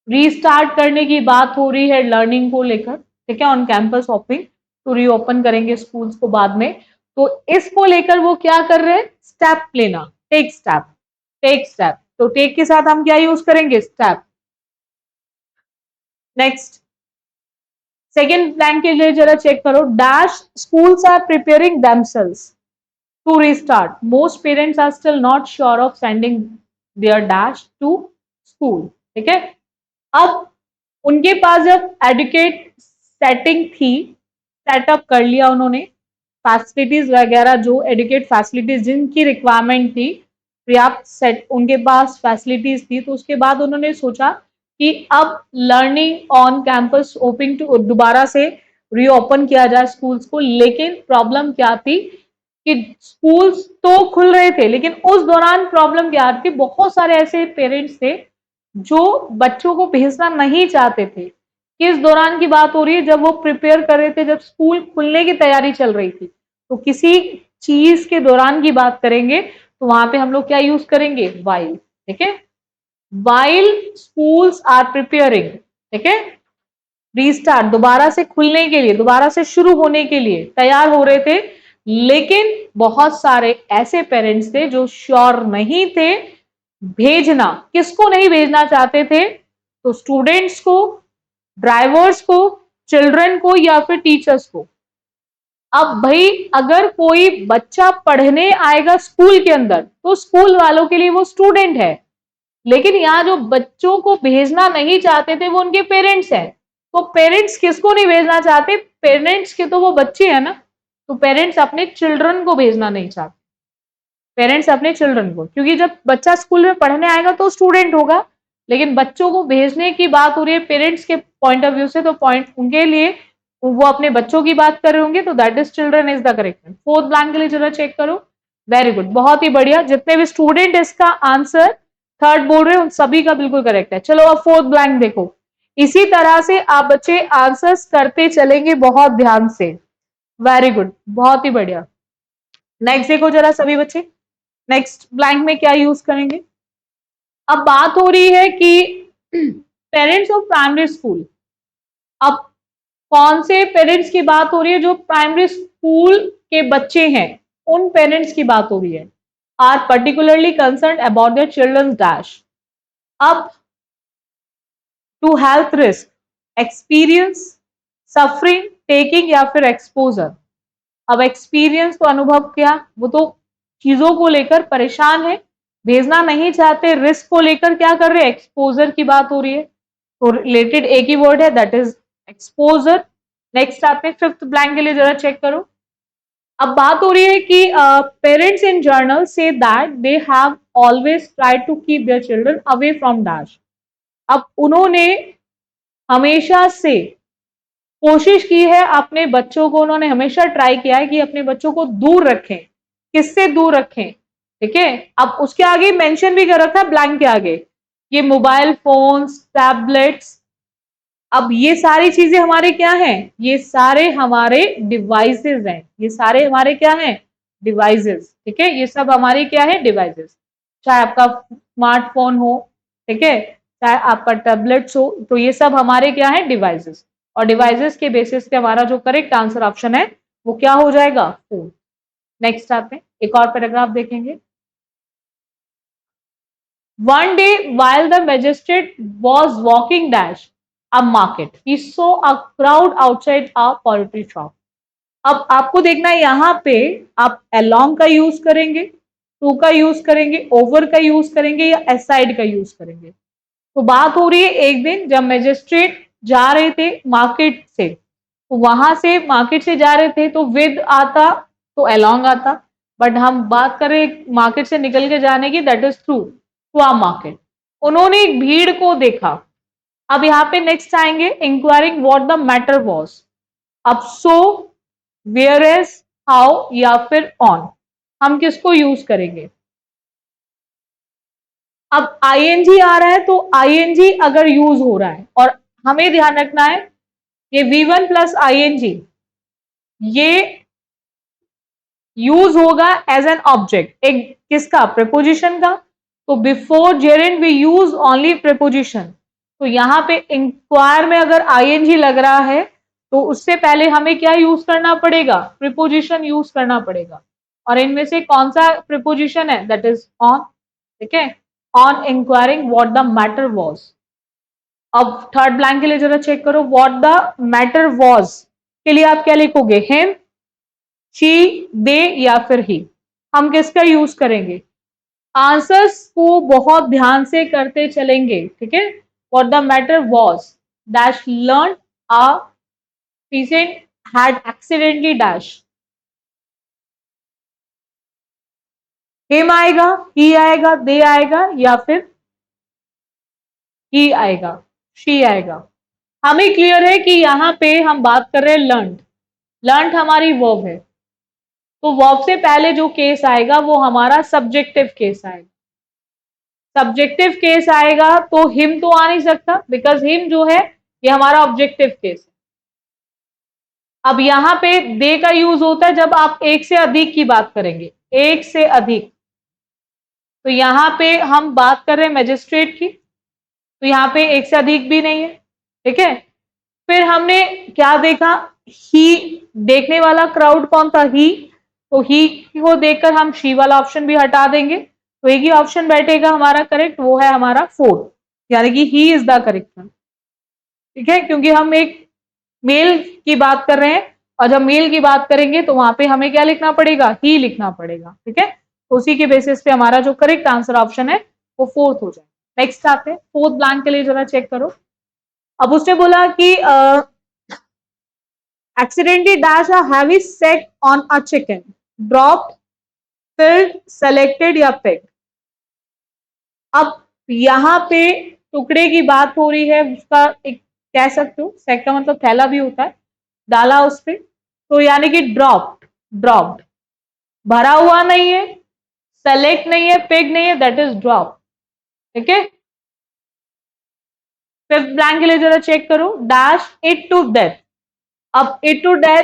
रीस्टार्ट करने की बात हो रही है लर्निंग को लेकर। ठीक है, on campus hopping to reopen करेंगे स्कूल्स को बाद में। तो इसको लेकर वो क्या कर रहे हैं? स्टेप लेना, टेक स्टेप। टेक स्टेप, तो टेक के साथ हम क्या यूज करेंगे, स्टेप। नेक्स्ट सेकेंड ब्लैंक के लिए जरा चेक करो, dash schools are preparing themselves to restart, most parents are still not sure of sending their dash to school. ठीक है, अब उनके पास जब एडुकेट सेटिंग थी, सेटअप कर लिया उन्होंने, फैसिलिटीज वगैरह जो एडुकेट फैसिलिटीज जिनकी रिक्वायरमेंट थी, पर्याप्त सेट उनके पास फैसिलिटीज थी, तो उसके बाद उन्होंने सोचा कि अब learning on campus open to दोबारा से रीओपन किया जाए स्कूल्स को। लेकिन प्रॉब्लम क्या थी कि स्कूल्स तो खुल रहे थे, लेकिन उस दौरान प्रॉब्लम क्या थी, बहुत सारे ऐसे पेरेंट्स थे जो बच्चों को भेजना नहीं चाहते थे। किस दौरान की बात हो रही है, जब वो प्रिपेयर कर रहे थे, जब स्कूल खुलने की तैयारी चल रही थी। तो किसी चीज के दौरान की बात करेंगे तो वहां पे हम लोग क्या यूज करेंगे, वाइल। ठीक है, वाइल स्कूल्स आर प्रिपेयरिंग, ठीक है, रीस्टार्ट, दोबारा से खुलने के लिए, दोबारा से शुरू होने के लिए तैयार हो रहे थे। लेकिन बहुत सारे ऐसे पेरेंट्स थे जो श्योर नहीं थे भेजना, किसको नहीं भेजना चाहते थे, तो स्टूडेंट्स को, ड्राइवर्स को, चिल्ड्रन को, या फिर टीचर्स को। अब भाई अगर कोई बच्चा पढ़ने आएगा स्कूल के अंदर, तो स्कूल वालों के लिए वो स्टूडेंट है, लेकिन यहाँ जो बच्चों को भेजना नहीं चाहते थे वो उनके पेरेंट्स हैं। तो पेरेंट्स किसको नहीं भेजना चाहते, पेरेंट्स के तो वो बच्चे हैं ना, तो पेरेंट्स अपने चिल्ड्रन को भेजना नहीं चाहते, पेरेंट्स अपने चिल्ड्रन को, क्योंकि जब बच्चा स्कूल में पढ़ने आएगा तो स्टूडेंट होगा, लेकिन बच्चों को भेजने की बात हो रही है पेरेंट्स के पॉइंट ऑफ व्यू से, तो पॉइंट उनके लिए वो अपने बच्चों की बात कर रहे होंगे, तो that is children is the correct. Fourth blank के लिए जरा चेक करो, वेरी गुड, बहुत ही बढ़िया, जितने भी स्टूडेंट इसका आंसर थर्ड बोल रहे हैं उन सभी का बिल्कुल करेक्ट है। चलो अब फोर्थ ब्लैंक देखो, इसी तरह से आप बच्चे आंसर्स करते चलेंगे बहुत ध्यान से, वेरी गुड, बहुत ही बढ़िया। नेक्स्ट देखो जरा सभी बच्चे, नेक्स्ट ब्लैंक में क्या यूज करेंगे। अब बात हो रही है कि पेरेंट्स ऑफ प्राइमरी स्कूल, अब कौन से पेरेंट्स की बात हो रही है, जो प्राइमरी स्कूल के बच्चे हैं उन पेरेंट्स की बात हो रही है, are particularly concerned about their children dash. अब to health risk, experience, suffering, taking, या फिर एक्सपोजर। अब एक्सपीरियंस तो अनुभव किया, वो तो चीजों को लेकर परेशान है, भेजना नहीं चाहते, रिस्क को लेकर क्या कर रहे हैं, एक्सपोजर की बात हो रही है, तो रिलेटेड एक ही वर्ड है, दैट इज एक्सपोजर। नेक्स्ट आपने फिफ्थ ब्लैंक के लिए जरा चेक करो। अब बात हो रही है कि पेरेंट्स इन जर्नल से that they have always tried to keep their children away from dash. अब उन्होंने हमेशा से कोशिश की है अपने बच्चों को, उन्होंने हमेशा ट्राई किया है कि अपने बच्चों को दूर रखें, किससे दूर रखें, ठीक है। अब उसके आगे मेंशन भी कर रखा है ब्लैंक के आगे, ये मोबाइल फोन्स, टैबलेट्स, अब ये सारी चीजें हमारे क्या हैं, ये सारे हमारे डिवाइसेस हैं, ये सारे हमारे क्या हैं, डिवाइसेस, ठीक है, ये सब हमारे क्या है, डिवाइसेस, चाहे आपका स्मार्टफोन हो, ठीक है, चाहे आपका टैबलेट्स हो, तो ये सब हमारे क्या है, डिवाइसेस, और डिवाइसेस के बेसिस पे हमारा जो करेक्ट आंसर ऑप्शन है वो क्या हो जाएगा, फोन। नेक्स्ट आते हैं, एक और पैराग्राफ देखेंगे। One day, while the magistrate was walking dash a market, he saw a crowd outside a poultry shop. अब आपको देखना है यहाँ पे आप along का यूज करेंगे, to का यूज करेंगे, over का यूज करेंगे, या aside का यूज करेंगे। तो बात हो रही है एक दिन जब मैजिस्ट्रेट जा रहे थे मार्केट से, तो वहां से मार्केट से जा रहे थे तो विद आता तो along आता, बट हम बात करें मार्केट से निकल के जाने की, दैट इज थ्रू हुआ मार्केट। उन्होंने एक भीड़ को देखा। अब यहाँ पे नेक्स्ट आएंगे enquiring what the matter was. अब सो, वेयर इज, हाउ, या फिर ऑन, हम किसको यूज करेंगे। अब आईएनजी आ रहा है, तो आईएनजी अगर यूज हो रहा है, और हमें ध्यान रखना है ये V1 प्लस आईएनजी ये यूज होगा एज एन ऑब्जेक्ट, एक किसका, प्रीपोजिशन का, तो before gerund we use only preposition. तो यहाँ पे इंक्वायर में अगर आईएनजी लग रहा है तो उससे पहले हमें क्या यूज करना पड़ेगा, प्रीपोजिशन यूज करना पड़ेगा, और इनमें से कौन सा प्रीपोजिशन है, दैट इज ऑन। ठीक है, on enquiring what the matter was. अब थर्ड ब्लैंक के लिए जरा चेक करो, व्हाट द मैटर वॉज के लिए आप क्या लिखोगे, हिम, शी, दे या फिर ही। हम किसका यूज करेंगे, आंसर्स को बहुत ध्यान से करते चलेंगे, ठीक है। What the matter was dash learn a patient had accidentally dash. Him आएगा, ही आएगा, दे आएगा या फिर ही आएगा, शी आएगा। हमें क्लियर है कि यहाँ पे हम बात कर रहे हैं लर्न। लर्न हमारी वर्ब है, तो वर्ब से पहले जो केस आएगा वो हमारा सब्जेक्टिव केस आएगा। सब्जेक्टिव केस आएगा तो हिम तो आ नहीं सकता, बिकॉज हिम जो है ये हमारा ऑब्जेक्टिव केस है। अब यहाँ पे दे का यूज होता है जब आप एक से अधिक की बात करेंगे, एक से अधिक। तो यहाँ पे हम बात कर रहे हैं मैजिस्ट्रेट की, तो यहाँ पे एक से अधिक भी नहीं है, ठीक है। फिर हमने क्या देखा, ही, देखने वाला क्राउड कौन था, ही, तो ही को देखकर हम शी वाला ऑप्शन भी हटा देंगे, तो एक ही ऑप्शन बैठेगा हमारा करेक्ट, वो है हमारा फोर्थ, यानी कि ही इज द करेक्ट, ठीक है। क्योंकि हम एक मेल की बात कर रहे हैं, और जब मेल की बात करेंगे तो वहां पे हमें क्या लिखना पड़ेगा, ही लिखना पड़ेगा, ठीक है। तो उसी के बेसिस पे हमारा जो करेक्ट आंसर ऑप्शन है वो फोर्थ हो जाए। नेक्स्ट आते हैं, फोर्थ ब्लैंक के लिए जरा चेक करो। अब उसने बोला कि accidentally dash a heavy sack on a chicken, dropped, filled, selected या picked। अब यहाँ पे टुकड़े की बात हो रही है, उसका एक कह सकते हो, सेक का मतलब थैला भी होता है, डाला उस पे, तो यानी कि ड्रॉप्ड, ड्रॉप्ड, भरा हुआ नहीं है, सेलेक्ट नहीं है, पिक नहीं है, दैट इज ड्रॉप, ठीक है। फिफ्थ ब्लैंक के लिए जरा चेक करो, डैश इट टू डेथ। अब इट टू डेथ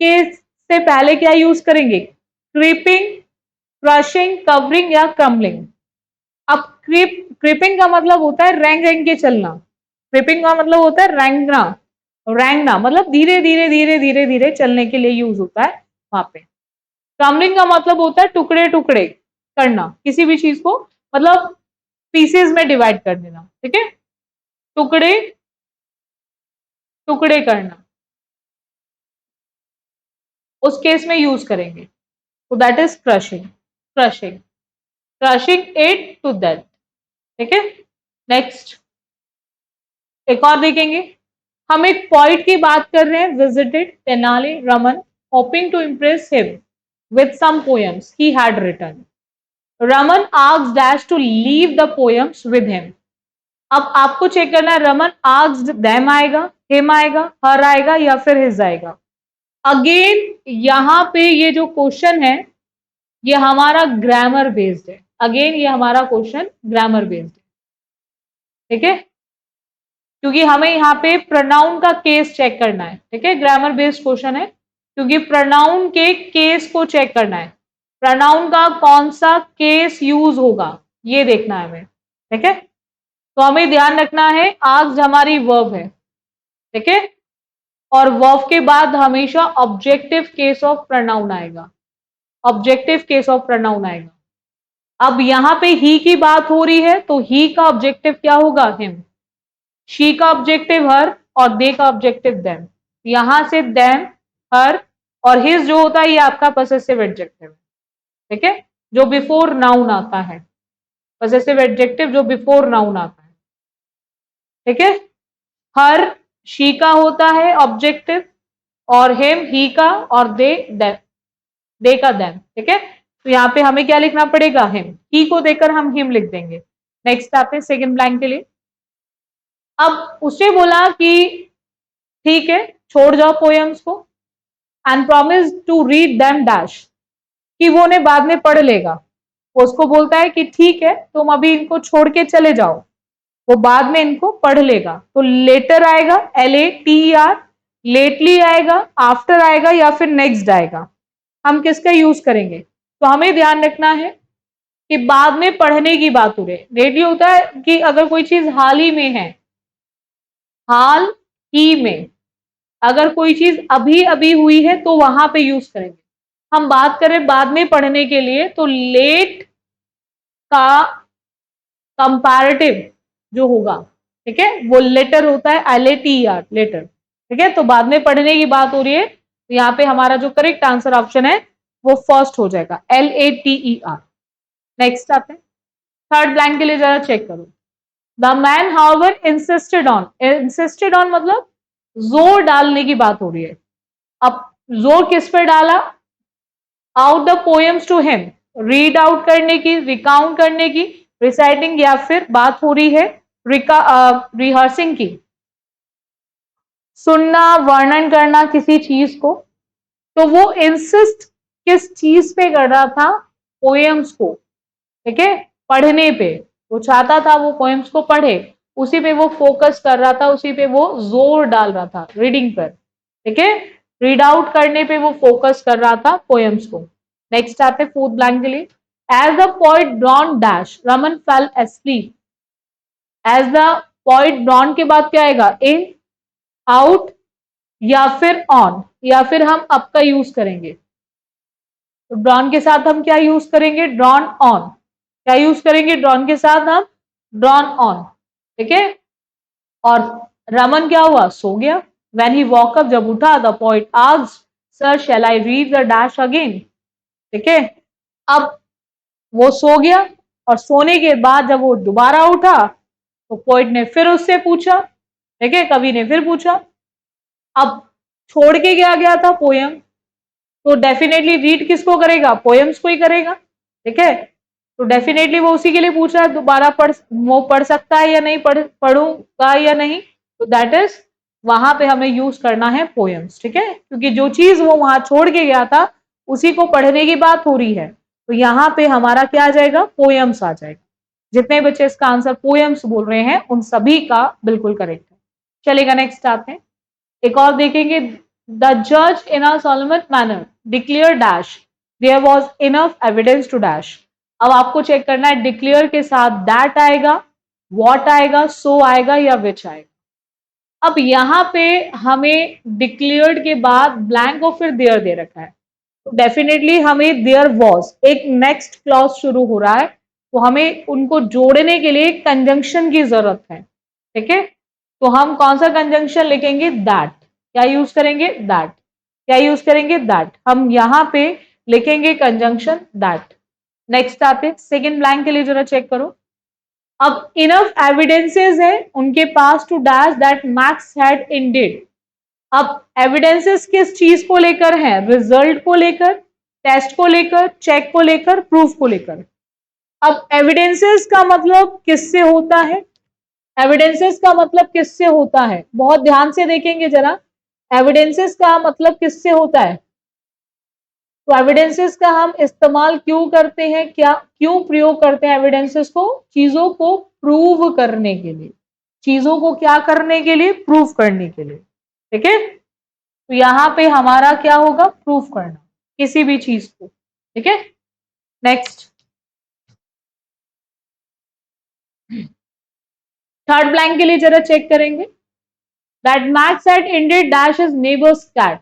के से पहले क्या यूज करेंगे, क्रीपिंग, क्रशिंग, कवरिंग या क्रम्बलिंग। अब क्रीपिंग का मतलब होता है रैंग रैंग के चलना, क्रीपिंग का मतलब होता है रैंगना, रैंगना मतलब धीरे धीरे धीरे धीरे धीरे चलने के लिए यूज होता है वहां पे। क्रम्बलिंग का मतलब होता है टुकड़े टुकड़े करना किसी भी चीज को, मतलब पीसेस में डिवाइड कर देना, ठीक है, टुकड़े टुकड़े करना, उस केस में यूज करेंगे, तो that is crushing, crushing, crushing it to death, ठीक है। नेक्स्ट एक और देखेंगे, हम एक पॉइंट की बात कर रहे हैं, visited Tenali Raman hoping to impress him with some poems he had written. Raman asked Dash to leave the poems with him. अब आपको चेक करना है, रमन asked them आएगा, him आएगा, her आएगा या फिर his आएगा। अगेन यहां पे ये जो क्वेश्चन है ये हमारा ग्रामर बेस्ड है, अगेन ये हमारा क्वेश्चन ग्रामर बेस्ड है, ठीक है, क्योंकि हमें यहाँ पे प्रोनाउन का केस चेक करना है, ठीक है। ग्रामर बेस्ड क्वेश्चन है क्योंकि प्रोनाउन के केस को चेक करना है, प्रोनाउन का कौन सा केस यूज होगा ये देखना है हमें, ठीक है। तो हमें ध्यान रखना है आस्क्ड हमारी वर्ब है, ठीक है, और वर्ब के बाद हमेशा ऑब्जेक्टिव केस ऑफ प्रोनाउन आएगा, ऑब्जेक्टिव केस ऑफ प्रोनाउन आएगा। अब यहाँ पे ही की बात हो रही है तो ही का ऑब्जेक्टिव क्या होगा, हिम, शी का ऑब्जेक्टिव हर और दे का ऑब्जेक्टिव देम, यहां से देम, हर और हिज जो होता है ये आपका पॉसेसिव एडजेक्टिव है, ठीक है, जो बिफोर नाउन आता है, पॉसेसिव एडजेक्टिव जो बिफोर नाउन आता है, ठीक है। हर शी का होता है ऑब्जेक्टिव, और हिम ही का, और दे का देम, ठीक है। तो यहाँ पे हमें क्या लिखना पड़ेगा, हिम, ही को देकर हम हिम लिख देंगे। नेक्स्ट आते हैं सेकंड ब्लैंक के लिए। अब उसने बोला कि ठीक है छोड़ जाओ पोएम्स को, and promise to read them dash, कि वो उन्हें बाद में पढ़ लेगा। वो उसको बोलता है कि ठीक है तुम अभी इनको छोड़ के चले जाओ, वो बाद में इनको पढ़ लेगा। तो लेटर आएगा, LATER, लेटली आएगा, आफ्टर आएगा या फिर नेक्स्ट आएगा, हम किसका यूज करेंगे। तो हमें ध्यान रखना है कि बाद में पढ़ने की बात हो रही है, लेटली होता है कि अगर कोई चीज हाल ही में है, हाल ही में, अगर कोई चीज अभी अभी हुई है तो वहां पे यूज करेंगे। हम बात करें बाद में पढ़ने के लिए तो लेट का कंपैरेटिव जो होगा, ठीक है, वो लेटर होता है LATER, लेटर, ठीक है। तो बाद में पढ़ने की बात हो रही है, तो यहाँ पे हमारा जो करेक्ट आंसर ऑप्शन है वो फर्स्ट हो जाएगा, LATER। नेक्स्ट आते हैं, थर्ड ब्लैंक के लिए जरा चेक करो। The man however insisted on मतलब जोर डालने की बात हो रही है। अब जोर किस पर डाला? Out the poems to him, read out करने की, रिकाउंट करने की, रिसाइटिंग, या फिर बात हो रही है रिहर्सिंग की, सुनना, वर्णन करना किसी चीज को। तो वो इंसिस्ट किस चीज पे कर रहा था? पोएम्स को, ठीक है, पढ़ने पे। वो चाहता था वो पोएम्स को पढ़े, उसी पे वो फोकस कर रहा था, उसी पे वो जोर डाल रहा था, रीडिंग पर, ठीक है। रीड आउट करने पे वो फोकस कर रहा था पोएम्स को। नेक्स्ट आते फोर्थ ब्लैंक के लिए। As the poet droned dash Raman fell asleep. As the poet droned के बाद क्या आएगा? इन, आउट, या फिर ऑन, या फिर हम अप का यूज करेंगे। तो ड्रॉन के साथ हम क्या यूज करेंगे? Drawn on. क्या यूज करेंगे ड्रॉन के साथ? हम ड्रॉन ऑन, ठीक है। और रमन क्या हुआ? सो गया। व्हेन ही वॉक अप, जब उठा, the poet asked, sir shall I read the dash again, ठीक है। अब वो सो गया, और सोने के बाद जब वो दोबारा उठा तो पोइट ने फिर उससे पूछा, ठीक है, कवि ने फिर पूछा। अब छोड़ के क्या गया था? पोयम। तो डेफिनेटली रीड किसको करेगा? पोएम्स को ही करेगा, ठीक है। तो डेफिनेटली वो उसी के लिए पूछ रहा है, दोबारा वो पढ़ सकता है या नहीं, पढ़ूंगा या नहीं। तो दैट इज, वहां पे हमें यूज करना है पोएम्स, ठीक है, क्योंकि जो चीज वो वहां छोड़ के गया था उसी को पढ़ने की बात हो रही है। तो यहाँ पे हमारा क्या आ जाएगा? पोएम्स आ जाएगा। जितने बच्चे इसका आंसर पोएम्स बोल रहे हैं उन सभी का बिल्कुल करेक्ट है। चलेगा, नेक्स्ट आते हैं, एक और देखेंगे। द जज in a solemn manner declare dash there was enough evidence to dash. अब आपको चेक करना है डिक्लेयर के साथ दैट आएगा, व्हाट आएगा, सो आएगा, या विच आएगा। अब यहाँ पे हमें डिक्लेयर्ड के बाद ब्लैंक और फिर देयर दे रखा है, तो डेफिनेटली हमें देयर वाज, एक नेक्स्ट क्लॉज शुरू हो रहा है, तो हमें उनको जोड़ने के लिए कंजंक्शन की जरूरत है, ठीक है। तो हम कौन सा कंजंक्शन लिखेंगे? दैट। क्या यूज करेंगे? दैट। क्या यूज करेंगे? दैट। हम यहाँ पे लिखेंगे कंजंक्शन दैट। नेक्स्ट आते सेकेंड ब्लैंक के लिए जरा चेक करो। अब इनफ एविडेंसेस है उनके पास to dash that Max had indeed. अब एविडेंसेस किस चीज को लेकर है? रिजल्ट को लेकर, टेस्ट को लेकर, चेक को लेकर, प्रूफ को लेकर। अब एविडेंसेस का मतलब किससे होता है? एविडेंसेस का मतलब किससे होता है? बहुत ध्यान से देखेंगे जरा, एविडेंसेस का मतलब किससे होता है? तो एविडेंसेस का हम इस्तेमाल क्यों करते हैं, क्या क्यों प्रयोग करते हैं एविडेंसेस को? चीजों को प्रूव करने के लिए। चीजों को क्या करने के लिए? प्रूव करने के लिए, ठीक है। तो यहाँ पे हमारा क्या होगा? प्रूफ करना किसी भी चीज को, ठीक है। नेक्स्ट, थर्ड ब्लैंक के लिए जरा चेक करेंगे। That Max ate indeed dash is neighbour's cat.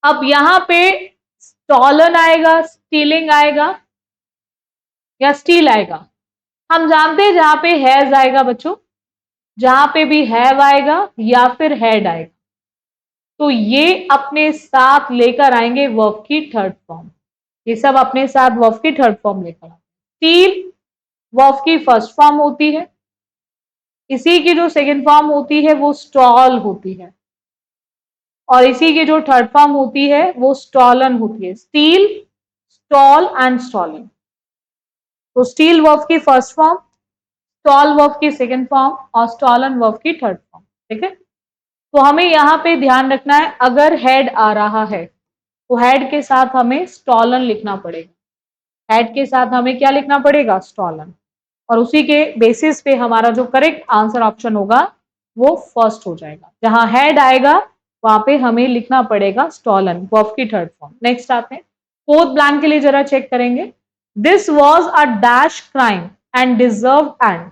अब यहाँ पे स्टॉलन आएगा, स्टीलिंग आएगा, या स्टील आएगा? हम जानते हैं जहां पे हैज आएगा बच्चों, जहां पे भी हैव आएगा या फिर हैड आएगा, तो ये अपने साथ लेकर आएंगे वर्ब की थर्ड फॉर्म। ये सब अपने साथ वर्ब की थर्ड फॉर्म लेकर आएंगे। स्टील वर्ब की फर्स्ट फॉर्म होती है, इसी की जो सेकेंड फॉर्म होती है वो स्टॉल होती है, और इसी की जो थर्ड फॉर्म होती है वो स्टॉलन होती है। Steel, stall and stalling. तो स्टील वर्ब की फर्स्ट फॉर्म, स्टॉल वर्ब की सेकेंड फॉर्म, और स्टॉलन वर्ब की थर्ड फॉर्म, ठीक है। तो हमें यहाँ पे ध्यान रखना है, अगर हेड आ रहा है तो हेड के साथ हमें स्टॉलन लिखना पड़ेगा। हेड के साथ हमें क्या लिखना पड़ेगा? स्टॉलन। और उसी के बेसिस पे हमारा जो करेक्ट आंसर ऑप्शन होगा वो फर्स्ट हो जाएगा। जहां हेड आएगा वहां पे हमें लिखना पड़ेगा स्टॉलन, वर्ब की थर्ड फॉर्म। नेक्स्ट आते हैं, फोर्थ ब्लैंक के लिए जरा चेक करेंगे। This was a dash crime and deserve and.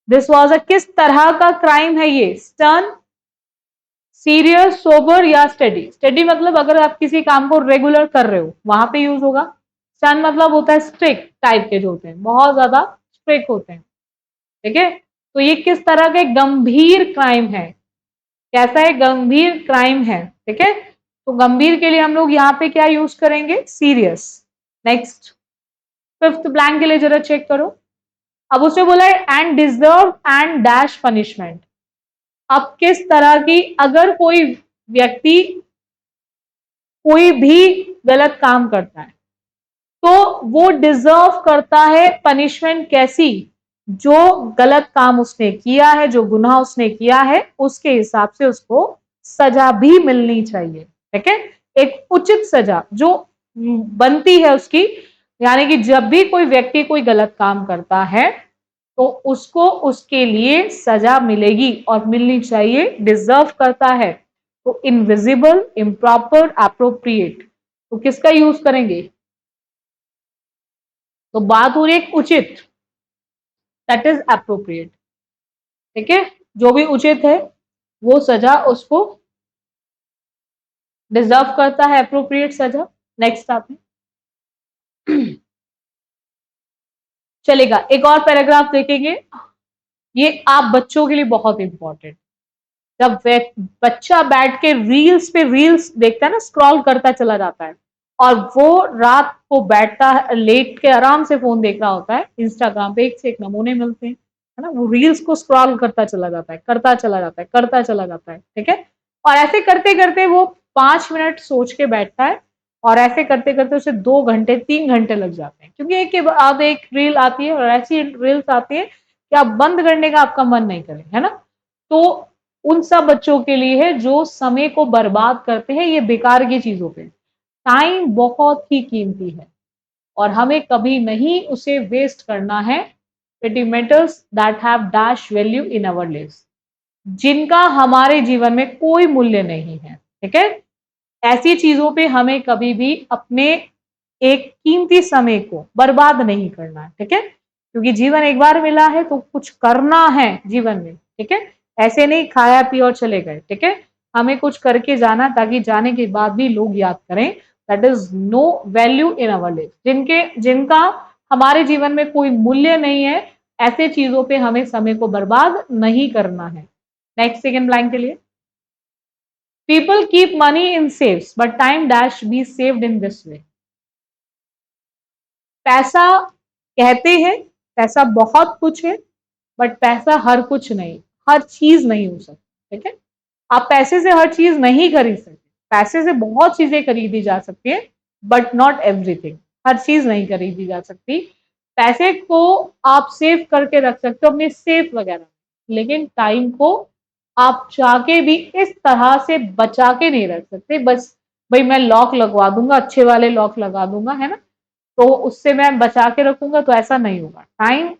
This was a किस तरह का क्राइम है ये? स्टर्न, सीरियस, सोबर, या स्टडी। स्टडी मतलब अगर आप किसी काम को रेगुलर कर रहे हो वहां पे यूज होगा। स्टर्न मतलब होता है स्ट्रिक्ट टाइप के जो होते हैं, बहुत ज्यादा स्ट्रिक्ट होते हैं। ठीक है। तो ये किस तरह का गंभीर क्राइम है, कैसा है, गंभीर क्राइम है, ठीक है। तो गंभीर के लिए हम लोग यहाँ पे क्या यूज करेंगे, सीरियस। नेक्स्ट, फिफ्थ ब्लैंक के लिए जरा चेक करो। अब उसने बोला है and deserve and dash punishment. अब किस तरह की, अगर कोई व्यक्ति कोई भी गलत काम करता है तो वो डिजर्व करता है पनिशमेंट, कैसी, जो गलत काम उसने किया है, जो गुनाह उसने किया है उसके हिसाब से उसको सजा भी मिलनी चाहिए, ठीक है। एक उचित सजा जो बनती है उसकी, यानी कि जब भी कोई व्यक्ति कोई गलत काम करता है तो उसको उसके लिए सजा मिलेगी और मिलनी चाहिए, डिजर्व करता है। तो इनविजिबल, इम्प्रॉपर, एप्रोप्रिएट, तो किसका यूज करेंगे, तो बात हो रही है उचित, दैट इज एप्रोप्रिएट, ठीक है। जो भी उचित है वो सजा उसको डिजर्व करता है, एप्रोप्रिएट सजा। नेक्स्ट आप चलेगा, एक और पैराग्राफ देखेंगे, ये आप बच्चों के लिए बहुत इंपॉर्टेंट। जब बच्चा बैठ के रील्स पे रील्स देखता है ना, स्क्रॉल करता चला जाता है, और वो रात को बैठता है लेट के आराम से फोन देख रहा होता है, इंस्टाग्राम पे एक से एक नमूने मिलते हैं, है ना, वो रील्स को स्क्रॉल करता चला जाता है, करता चला जाता है, करता चला जाता है, ठीक है। और ऐसे करते करते वो 5 मिनट सोच के बैठता है, और ऐसे करते करते उसे 2 घंटे 3 घंटे लग जाते हैं, क्योंकि एक के बाद एक रील आती है, और ऐसी रील्स आती है कि आप बंद करने का आपका मन नहीं करे, है ना। तो उन सब बच्चों के लिए है जो समय को बर्बाद करते हैं ये बेकार की चीजों पे। टाइम बहुत ही कीमती है और हमें कभी नहीं उसे वेस्ट करना है। Petty matters that have dash value in our lives, जिनका हमारे जीवन में कोई मूल्य नहीं है, ठीक है। ऐसी चीजों पे हमें कभी भी अपने एक कीमती समय को बर्बाद नहीं करना है, ठीक है। क्योंकि जीवन एक बार मिला है तो कुछ करना है जीवन में, ठीक है। ऐसे नहीं खाया पिया और चले गए, ठीक है। हमें कुछ करके जाना, ताकि जाने के बाद भी लोग याद करें। That is no value in our life, जिनका हमारे जीवन में कोई मूल्य नहीं है, ऐसे चीजों पे हमें समय को बर्बाद नहीं करना है। नेक्स्ट सेकंड ब्लैंक के लिए, people keep money in saves but time dash be saved in this way. पैसा कहते हैं, पैसा बहुत कुछ है, बट पैसा हर कुछ नहीं, हर चीज नहीं हो सकती, ठीक है। आप पैसे से हर चीज नहीं खरीद सकते, पैसे से बहुत चीजें खरीदी जा सकती है, बट नॉट एवरीथिंग, हर चीज नहीं खरीदी जा सकती। पैसे को आप सेव करके रख सकते हो अपने सेफ वगैरह, लेकिन टाइम को आप चाह के भी इस तरह से बचा के नहीं रख सकते, बस भाई मैं लॉक लगवा दूंगा, अच्छे वाले लॉक लगा दूंगा, है ना, तो उससे मैं बचा के रखूंगा, तो ऐसा नहीं होगा। टाइम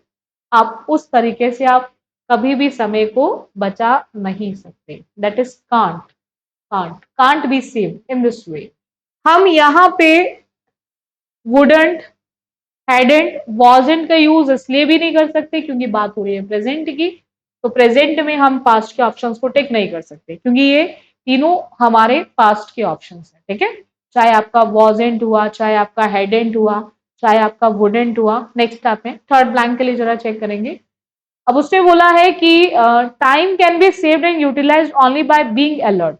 आप उस तरीके से आप कभी भी समय को बचा नहीं सकते, that is can't be save in this way. हम यहाँ पे वुडंट, हैडेंट, वॉजेंट का यूज इसलिए भी नहीं कर सकते क्योंकि बात हो रही है प्रेजेंट की, तो प्रेजेंट में हम पास्ट के ऑप्शंस को टिक नहीं कर सकते, क्योंकि ये तीनों हमारे पास्ट के ऑप्शंस हैं, ठीक है। चाहे आपका वॉजेंट हुआ, चाहे आपका हैडेंट हुआ, चाहे आपका वुडेंट हुआ। नेक्स्ट आप है, थर्ड ब्लैंक के लिए जरा चेक करेंगे। अब उसने बोला है कि time can be saved and utilised only by being alert,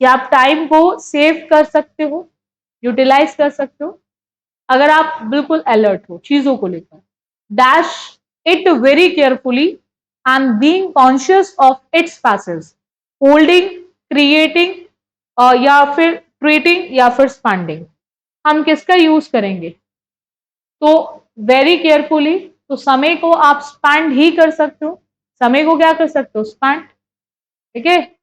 कि आप टाइम को सेव कर सकते हो, यूटिलाइज कर सकते हो, अगर आप बिल्कुल अलर्ट हो चीजों को लेकर। Dash it very carefully and being conscious of its passage, holding, creating, या फिर ट्रीटिंग, या फिर स्पैंडिंग। हम किसका यूज करेंगे, तो वेरी केयरफुली, तो समय को आप स्पेंड ही कर सकते हो, समय को क्या कर सकते हो, स्पेंड, ठीक है।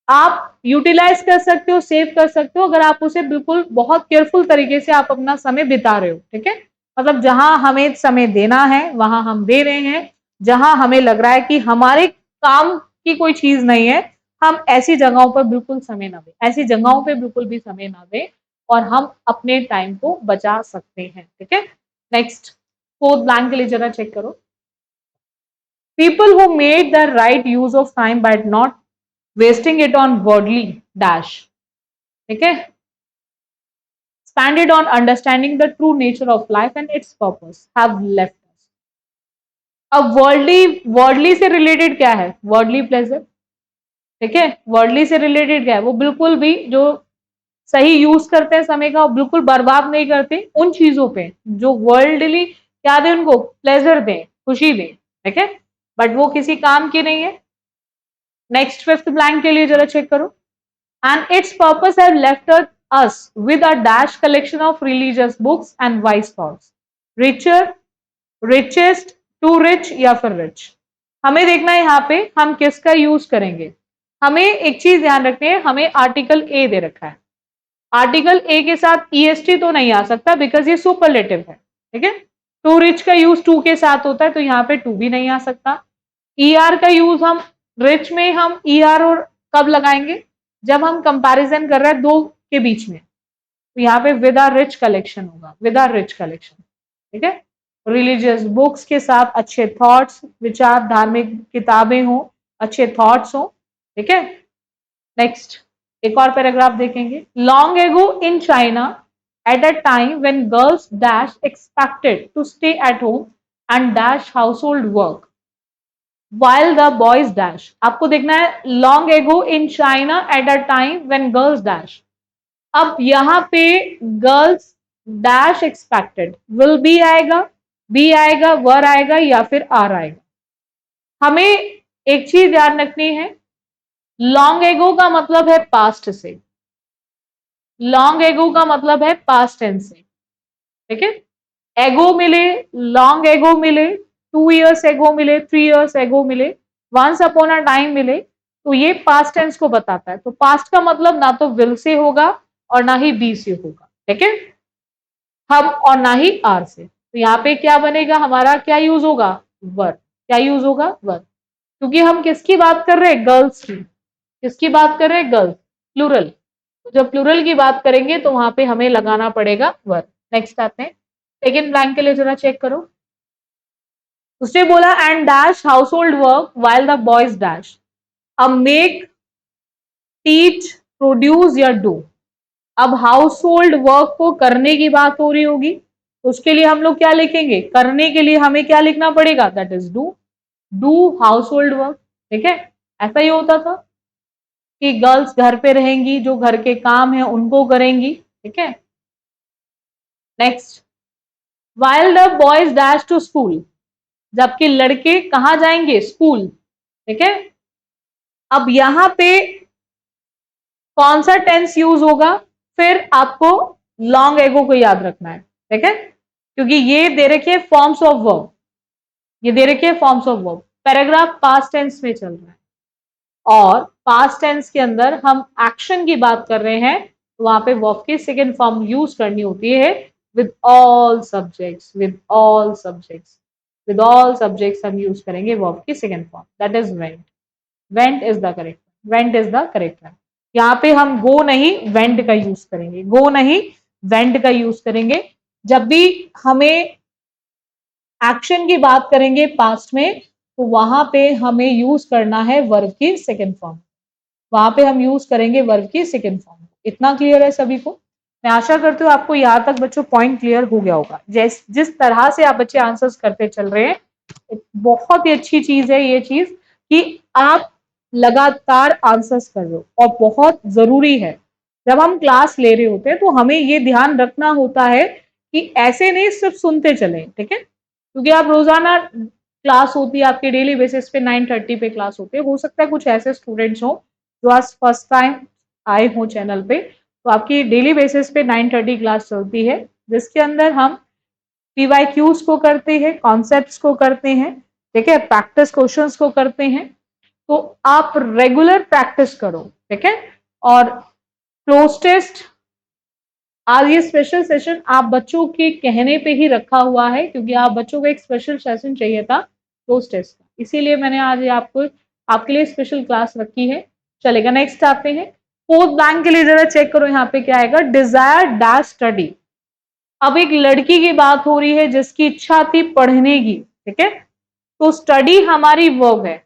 आप यूटिलाइज कर सकते हो, सेव कर सकते हो, अगर आप उसे बिल्कुल बहुत केयरफुल तरीके से आप अपना समय बिता रहे हो, ठीक है। मतलब जहां हमें समय देना है वहां हम दे रहे हैं, जहां हमें लग रहा है कि हमारे काम की कोई चीज नहीं है, हम ऐसी जगहों पर बिल्कुल समय ना दें, ऐसी जगहों पे बिल्कुल भी समय ना दें, और हम अपने टाइम को बचा सकते हैं, ठीक है। नेक्स्ट, फोर्थ ब्लैंक के लिए जरा चेक करो। People who made the right use of time by not wasting it on worldly dash, ठीक है, expanded on understanding the true nature of life and its purpose have left us। अब worldly से related क्या है? Worldly pleasure, ठीक है। Worldly से related क्या है? वो बिल्कुल भी जो सही यूज करते हैं समय का, बिल्कुल बर्बाद नहीं करते उन चीजों पे जो वर्ल्डली क्या दे, उनको प्लेजर दें, खुशी दें, ठीक है, बट वो किसी काम की नहीं है। नेक्स्ट फिफ्थ ब्लैंक के लिए जरा चेक करो। And it's purpose have left us with a dash collection of religious books and wise thoughts. Richer, richest, too rich या फिर rich। हमें देखना है यहाँ पे हम किसका यूज करेंगे। हमें एक चीज ध्यान रखनी है, हमें आर्टिकल ए दे रखा है। आर्टिकल ए के साथ ईएसटी तो नहीं आ सकता बिकॉज ये सुपरलेटिव है, ठीक है। टू रिच का यूज टू के साथ होता है तो यहाँ पे टू भी नहीं आ सकता। ईआर का यूज हम रिच में हम ईआर और कब लगाएंगे? जब हम कंपैरिजन कर रहे हैं दो के बीच में, तो यहाँ पे विद आर रिच कलेक्शन होगा, विद आर रिच कलेक्शन, ठीक है। रिलीजियस बुक्स के साथ अच्छे थॉट्स, विचार, धार्मिक किताबें हो, अच्छे थॉट्स हो, ठीक है। नेक्स्ट एक और पैराग्राफ देखेंगे। Long ago in China at a time when girls dash expected to stay at home and dash household work while the boys dash। आपको देखना है long ago in China at a time when girls dash. अब यहां पे girls dash expected, will be आएगा, were आएगा या फिर आर आएगा। हमें एक चीज ध्यान रखनी है, लॉन्ग एगो का मतलब है पास्ट से, लॉन्ग एगो का मतलब है पास्ट टेंस से, ठीक है। एगो मिले, लॉन्ग एगो मिले, 2 years एगो मिले, 3 years एगो मिले, वंस अपॉन अ टाइम मिले, तो ये पास्ट टेंस को बताता है। तो पास्ट का मतलब ना तो विल से होगा और ना ही बी से होगा, ठीक है, हम और ना ही आर से। तो यहाँ पे क्या बनेगा हमारा, क्या यूज होगा? वर। क्या यूज होगा? वर। क्योंकि हम किसकी बात कर रहे हैं? गर्ल्स की। किसकी बात कर रहे हैं? Girls, plural. जब प्लूरल की बात करेंगे तो वहां पे हमें लगाना पड़ेगा वर। नेक्स्ट आते हैं, सेकेंड ब्लैंक के लिए जरा चेक करो। उसने बोला and dash household work while the boys dash. अब मेक, टीच, प्रोड्यूस या डू। अब हाउस होल्ड वर्क को करने की बात हो रही होगी, तो उसके लिए हम लोग क्या लिखेंगे? करने के लिए हमें क्या लिखना पड़ेगा? That is do house hold work, ठीक है। ऐसा ही होता था कि गर्ल्स घर पे रहेंगी, जो घर के काम है उनको करेंगी, ठीक है। Next, while the boys dash to school, जबकि लड़के कहाँ जाएंगे? स्कूल, ठीक है। अब यहां पे कौन सा टेंस यूज होगा? फिर आपको लॉन्ग एगो को याद रखना है, ठीक है, क्योंकि ये दे रखी है फॉर्म्स ऑफ वर्ब, ये दे रखी है forms of verb. Paragraph past tense में चल रहा है और पास्ट टेंस के अंदर हम एक्शन की बात कर रहे हैं, तो वहां पे वर्ब की सेकेंड फॉर्म यूज करनी होती है with all subjects, with all subjects, with all subjects हम यूज करेंगे वर्ब की second form, that is went. Went is the correct, went is the correct है। यहाँ पे हम गो नहीं वेंट का यूज करेंगे, गो नहीं वेंट का यूज करेंगे। जब भी हमें एक्शन की बात करेंगे पास्ट में, तो वहां पे हमें यूज करना है वर्ब की सेकेंड फॉर्म, वहां पे हम यूज करेंगे वर्ब की सेकेंड फॉर्म। इतना क्लियर है सभी को? मैं आशा करती हूँ आपको यहाँ तक बच्चों पॉइंट क्लियर हो गया होगा। जिस तरह से आप बच्चे आंसर्स करते चल रहे हैं, बहुत ही अच्छी चीज है ये चीज कि आप लगातार आंसर्स कर रहे हो, और बहुत जरूरी है जब हम क्लास ले रहे होते हैं तो हमें ये ध्यान रखना होता है कि ऐसे नहीं सिर्फ सुनते चलें, ठीक है, क्योंकि आप रोजाना क्लास होती है आपके डेली बेसिस पे 9:30 पे क्लास होती है। हो सकता है कुछ ऐसे स्टूडेंट्स हो जो आज फर्स्ट टाइम आए हो चैनल पे, तो आपकी डेली बेसिस पे 9:30 क्लास चलती है, जिसके अंदर हम पीवाईक्यूज को करते हैं, कॉन्सेप्ट्स को करते हैं, ठीक है, प्रैक्टिस क्वेश्चंस को करते हैं। तो आप रेगुलर प्रैक्टिस करो, ठीक है। और क्लोज टेस्ट, आज ये स्पेशल सेशन आप बच्चों के कहने पे ही रखा हुआ है, क्योंकि आप बच्चों को एक स्पेशल सेशन चाहिए था क्लोज टेस्ट का, इसीलिए मैंने आज आपको आपके लिए स्पेशल क्लास रखी है। चलेगा, नेक्स्ट आते हैं फोर्थ बैंक के लिए, जरा चेक करो यहाँ पे क्या आएगा। Desire dash study. अब एक लड़की की बात हो रही है जिसकी इच्छा थी पढ़ने की, ठीक है, तो स्टडी हमारी वर्ब है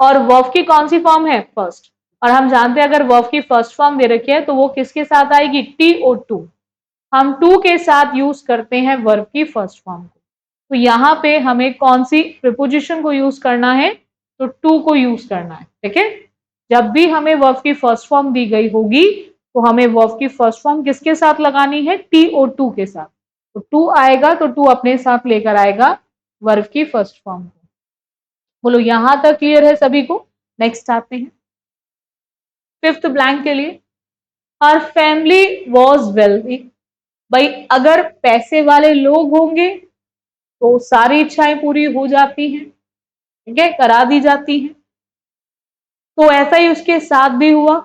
और वर्ब की कौन सी फॉर्म है? फर्स्ट। और हम जानते हैं अगर वर्ब की फर्स्ट फॉर्म दे रखी है तो वो किसके साथ आएगी? T O to. हम टू के साथ यूज करते हैं वर्ब की फर्स्ट फॉर्म को। तो यहाँ पे हमें कौन सी प्रीपोजिशन को यूज करना है, तो टू को यूज करना है। ठीक है, जब भी हमें वर्ब की फर्स्ट फॉर्म दी गई होगी तो हमें वर्ब की फर्स्ट फॉर्म किसके साथ लगानी है, टी और टू के साथ। तो टू आएगा तो टू अपने साथ लेकर आएगा वर्ब की फर्स्ट फॉर्म को। बोलो यहां तक क्लियर है सभी को। नेक्स्ट आते हैं फिफ्थ ब्लैंक के लिए। हर फैमिली वॉज वेल्थी। भाई अगर पैसे वाले लोग होंगे तो सारी इच्छाएं पूरी हो जाती हैं, ठीक है, करा दी जाती हैं। तो ऐसा ही उसके साथ भी हुआ।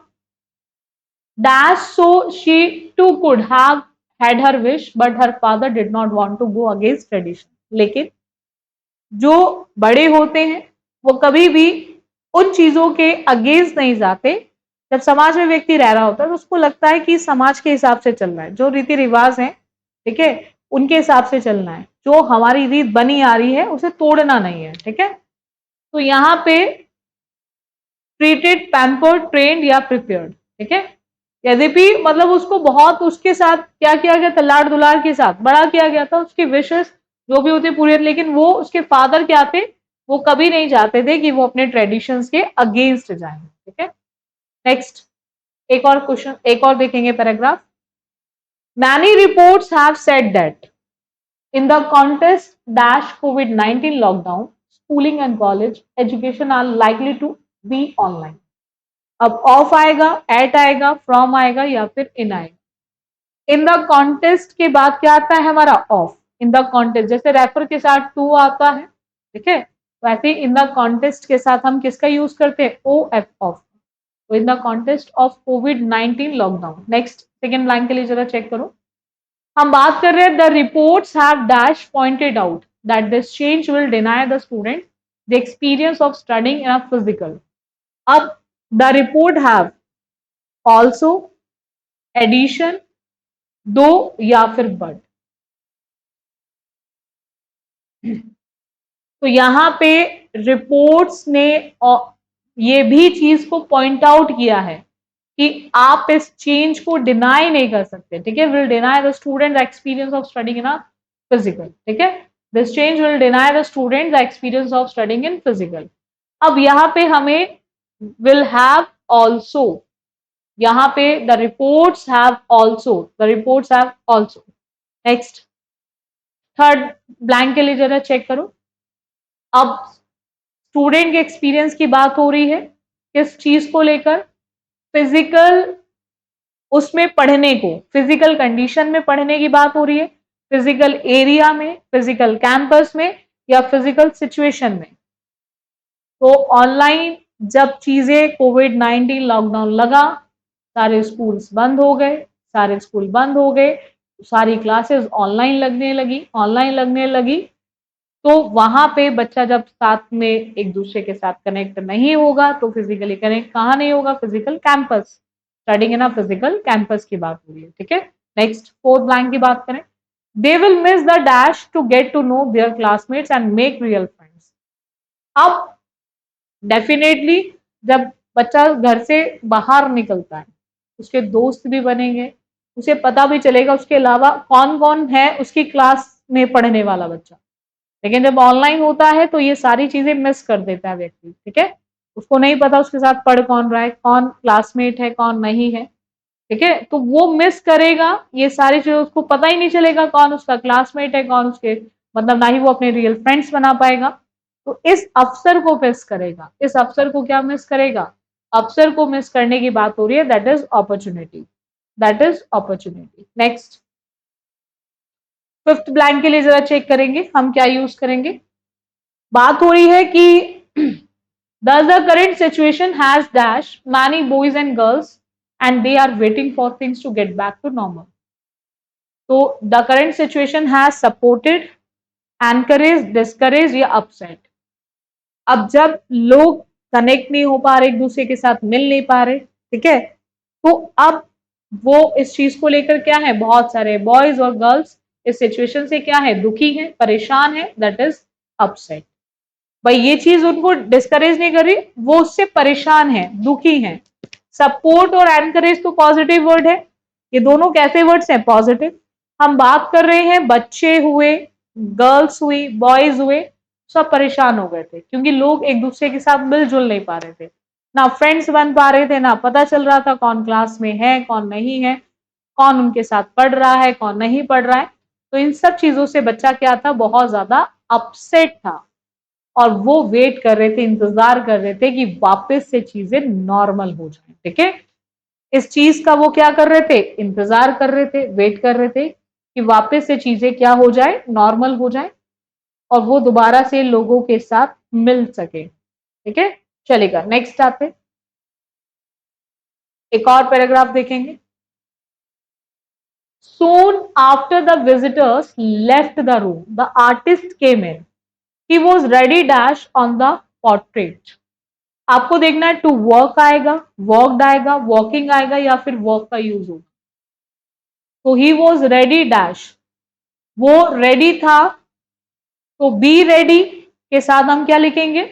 Dash so she too could have had her wish but her father did not want to go against tradition। लेकिन जो बड़े होते हैं वो कभी भी उन चीजों के अगेंस्ट नहीं जाते। जब समाज में व्यक्ति रह रहा होता है तो उसको लगता है कि समाज के हिसाब से चलना है, जो रीति रिवाज है, ठीक है, उनके हिसाब से चलना है, जो हमारी रीत बनी आ रही है उसे तोड़ना नहीं है। ठीक है, तो यहाँ पे ट्रीटेड, पैम्पर्ड, ट्रेंड या प्रिपेयर्ड। ठीक है, यद्यपि मतलब उसको बहुत उसके साथ क्या किया गया था, लाड़ दुलार के साथ बड़ा किया गया था, उसकी विशेष जो भी होती पूरी, लेकिन वो उसके फादर क्या थे, वो कभी नहीं चाहते थे कि वो अपने ट्रेडिशंस के अगेंस्ट जाएं। ठीक है, नेक्स्ट एक और क्वेश्चन, एक और देखेंगे paragraph. Many reports have said that in the context dash कोविड-19 lockdown schooling and college education are likely to be online. अब ऑफ आएगा, एट आएगा, फ्रॉम आएगा या फिर इन आएगा। इन द कॉन्टेस्ट के बाद क्या आता है हमारा, ऑफ। इन द कॉन्टेस्ट जैसे रेफर के साथ टू आता है, ठीक है, वैसे इन द कॉन्टेस्ट के साथ हम किसका यूज करते हैं, ओ एफ, ऑफ। तो इन द कॉन्टेस्ट ऑफ कोविड-19 लॉकडाउन। नेक्स्ट सेकेंड लाइन के लिए जरा चेक करो। हम बात कर रहे हैं the reports have dash pointed out that this change will deny the student the experience of studying in a physical. अब the report have, also, addition, दो या फिर बट। तो यहां पे रिपोर्ट्स ने ये भी चीज को पॉइंट आउट किया है कि आप इस चेंज को डिनाई नहीं कर सकते। ठीक है, will deny the student the experience of studying in a physical. ठीक है, this change will deny the student the experience of studying in physical. अब यहां पे हमें विल हैव ऑल्सो, यहां पे the reports have also, the reports have also. Next third blank के लिए जरा चेक करो। अब स्टूडेंट के एक्सपीरियंस की बात हो रही है, किस चीज को लेकर, फिजिकल, उसमें पढ़ने को, फिजिकल कंडीशन में पढ़ने की बात हो रही है, फिजिकल एरिया में, फिजिकल कैंपस में या फिजिकल सिचुएशन में। तो ऑनलाइन जब चीजें कोविड-19 लॉकडाउन लगा, सारे स्कूल्स बंद हो गए, सारे स्कूल बंद हो गए, सारी क्लासेस ऑनलाइन लगने लगी, ऑनलाइन लगने लगी। तो वहां पे बच्चा जब साथ में एक दूसरे के साथ कनेक्ट नहीं होगा तो फिजिकली कनेक्ट कहाँ नहीं होगा, physical campus, studying in a physical campus की बात हो रही है। ठीक है, नेक्स्ट फोर्थ ब्लैंक की बात करें। They will miss the dash to get to know their classmates and make real friends. अब डेफिनेटली जब बच्चा घर से बाहर निकलता है, उसके दोस्त भी बनेंगे, उसे पता भी चलेगा उसके अलावा कौन कौन है उसकी क्लास में पढ़ने वाला बच्चा। लेकिन जब ऑनलाइन होता है तो ये सारी चीजें मिस कर देता है व्यक्ति। ठीक है, उसको नहीं पता उसके साथ पढ़ कौन रहा है, कौन क्लासमेट है, कौन नहीं है। ठीक है, तो वो मिस करेगा ये सारी चीजें, उसको पता ही नहीं चलेगा कौन उसका क्लासमेट है, कौन उसके, मतलब ना ही वो अपने रियल फ्रेंड्स बना पाएगा। तो इस अवसर को मिस करेगा। इस अवसर को क्या मिस करेगा, अवसर को मिस करने की बात हो रही है, that is opportunity, that is opportunity. Next fifth blank के लिए जरा चेक करेंगे हम क्या यूज करेंगे। बात हो रही है कि thus the current situation has dash many boys and girls and they are waiting for things to get back to normal। तो the current situation has supported, encouraged, discouraged या upset। अब जब लोग कनेक्ट नहीं हो पा रहे, एक दूसरे के साथ मिल नहीं पा रहे, ठीक है, तो अब वो इस चीज को लेकर क्या है, बहुत सारे बॉयज और गर्ल्स इस सिचुएशन से क्या है, दुखी है, परेशान है, दैट इज अपसेट। भाई ये चीज उनको डिस्करेज नहीं कर रही, वो उससे परेशान है, दुखी है। सपोर्ट और एनकरेज तो पॉजिटिव वर्ड है, ये दोनों कैसे वर्ड्स हैं, पॉजिटिव। हम बात कर रहे हैं बच्चे हुए गर्ल्स हुई, बॉयज हुए, सब परेशान हो गए थे क्योंकि लोग एक दूसरे के साथ मिलजुल नहीं पा रहे थे, ना फ्रेंड्स बन पा रहे थे, ना पता चल रहा था कौन क्लास में है कौन नहीं है, कौन उनके साथ पढ़ रहा है कौन नहीं पढ़ रहा है। तो इन सब चीजों से बच्चा क्या था, बहुत ज्यादा अपसेट था और वो वेट कर रहे थे, इंतजार कर रहे थे कि वापस से चीजें नॉर्मल हो जाए। ठीक है, इस चीज का वो क्या कर रहे थे, इंतजार कर रहे थे, वेट कर रहे थे कि वापस से चीजें क्या हो जाए, नॉर्मल हो जाए और वो दोबारा से लोगों के साथ मिल सके। ठीक है, चलेगा, नेक्स्ट आते, एक और पैराग्राफ देखेंगे। Soon after the visitors left the room, the artist came in. He was ready dash on the portrait. आपको देखना है टू वर्क आएगा, वर्कड आएगा, वॉकिंग आएगा या फिर वर्क का यूज होगा। तो ही वॉज रेडी डैश, वो रेडी था, तो बी रेडी के साथ हम क्या लिखेंगे,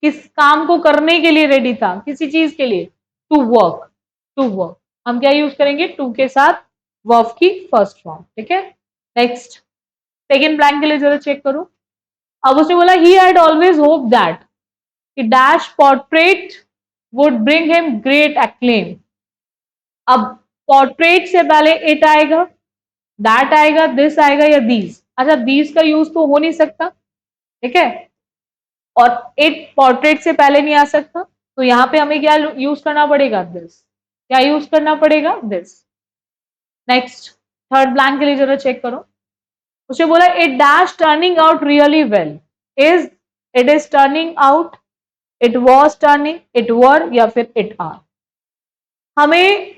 किस काम को करने के लिए रेडी था, किसी चीज के लिए, टू वर्क, टू वर्क हम क्या यूज करेंगे, टू के साथ वर्ब की फर्स्ट फॉर्म। ठीक है, नेक्स्ट सेकेंड ब्लैंक के लिए जरा चेक करो। अब उसने बोला he had always hope that dash portrait would bring him great acclaim. अब पोर्ट्रेट से पहले इट आएगा, दैट आएगा, दिस आएगा या दीज। अच्छा, दीज का यूज तो हो नहीं सकता, ठीक है, और इट पोर्ट्रेट से पहले नहीं आ सकता, तो यहां पे हमें क्या यूज करना पड़ेगा, दिस। क्या यूज करना पड़ेगा, दिस। नेक्स्ट थर्ड ब्लैंक के लिए जरा चेक करो। उसने बोला it dash turning out really well, is, it is turning out, it was turning, it were या फिर इट आर। हमें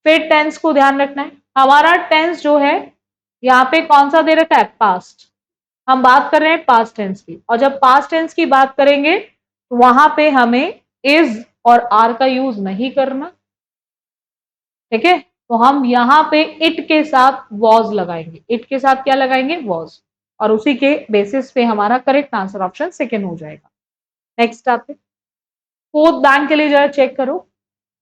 फिर टेंस को ध्यान रखना है। हमारा टेंस जो है यहाँ पे कौन सा दे रखा है, पास्ट। हम बात कर रहे हैं पास्ट टेंस की, और जब पास्ट टेंस की बात करेंगे तो वहां पे हमें इज और आर का यूज नहीं करना। ठीक है, तो हम यहाँ पे इट के साथ वॉज लगाएंगे, इट के साथ क्या लगाएंगे, वॉज, और उसी के बेसिस पे हमारा करेक्ट आंसर ऑप्शन सेकेंड हो जाएगा। नेक्स्ट आते फोर्थ बैंक के लिए जरा चेक करो।